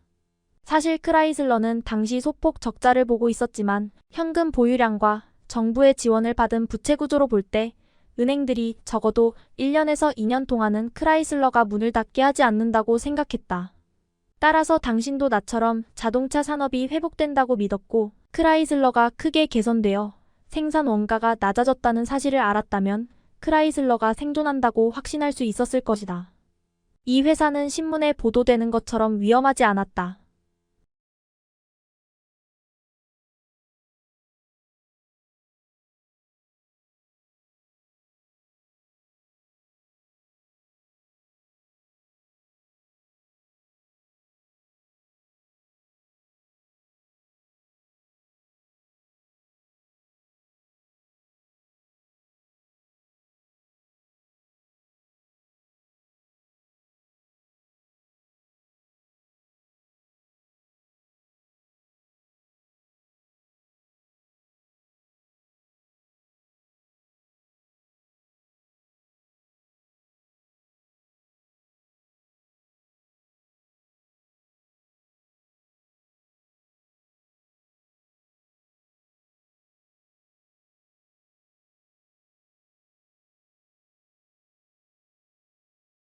사실 크라이슬러는 당시 소폭 적자를 보고 있었지만 현금 보유량과 정부의 지원을 받은 부채 구조로 볼 때 은행들이 적어도 1년에서 2년 동안은 크라이슬러가 문을 닫게 하지 않는다고 생각했다. 따라서 당신도 나처럼 자동차 산업이 회복된다고 믿었고 크라이슬러가 크게 개선되어 생산 원가가 낮아졌다는 사실을 알았다면 크라이슬러가 생존한다고 확신할 수 있었을 것이다. 이 회사는 신문에 보도되는 것처럼 위험하지 않았다.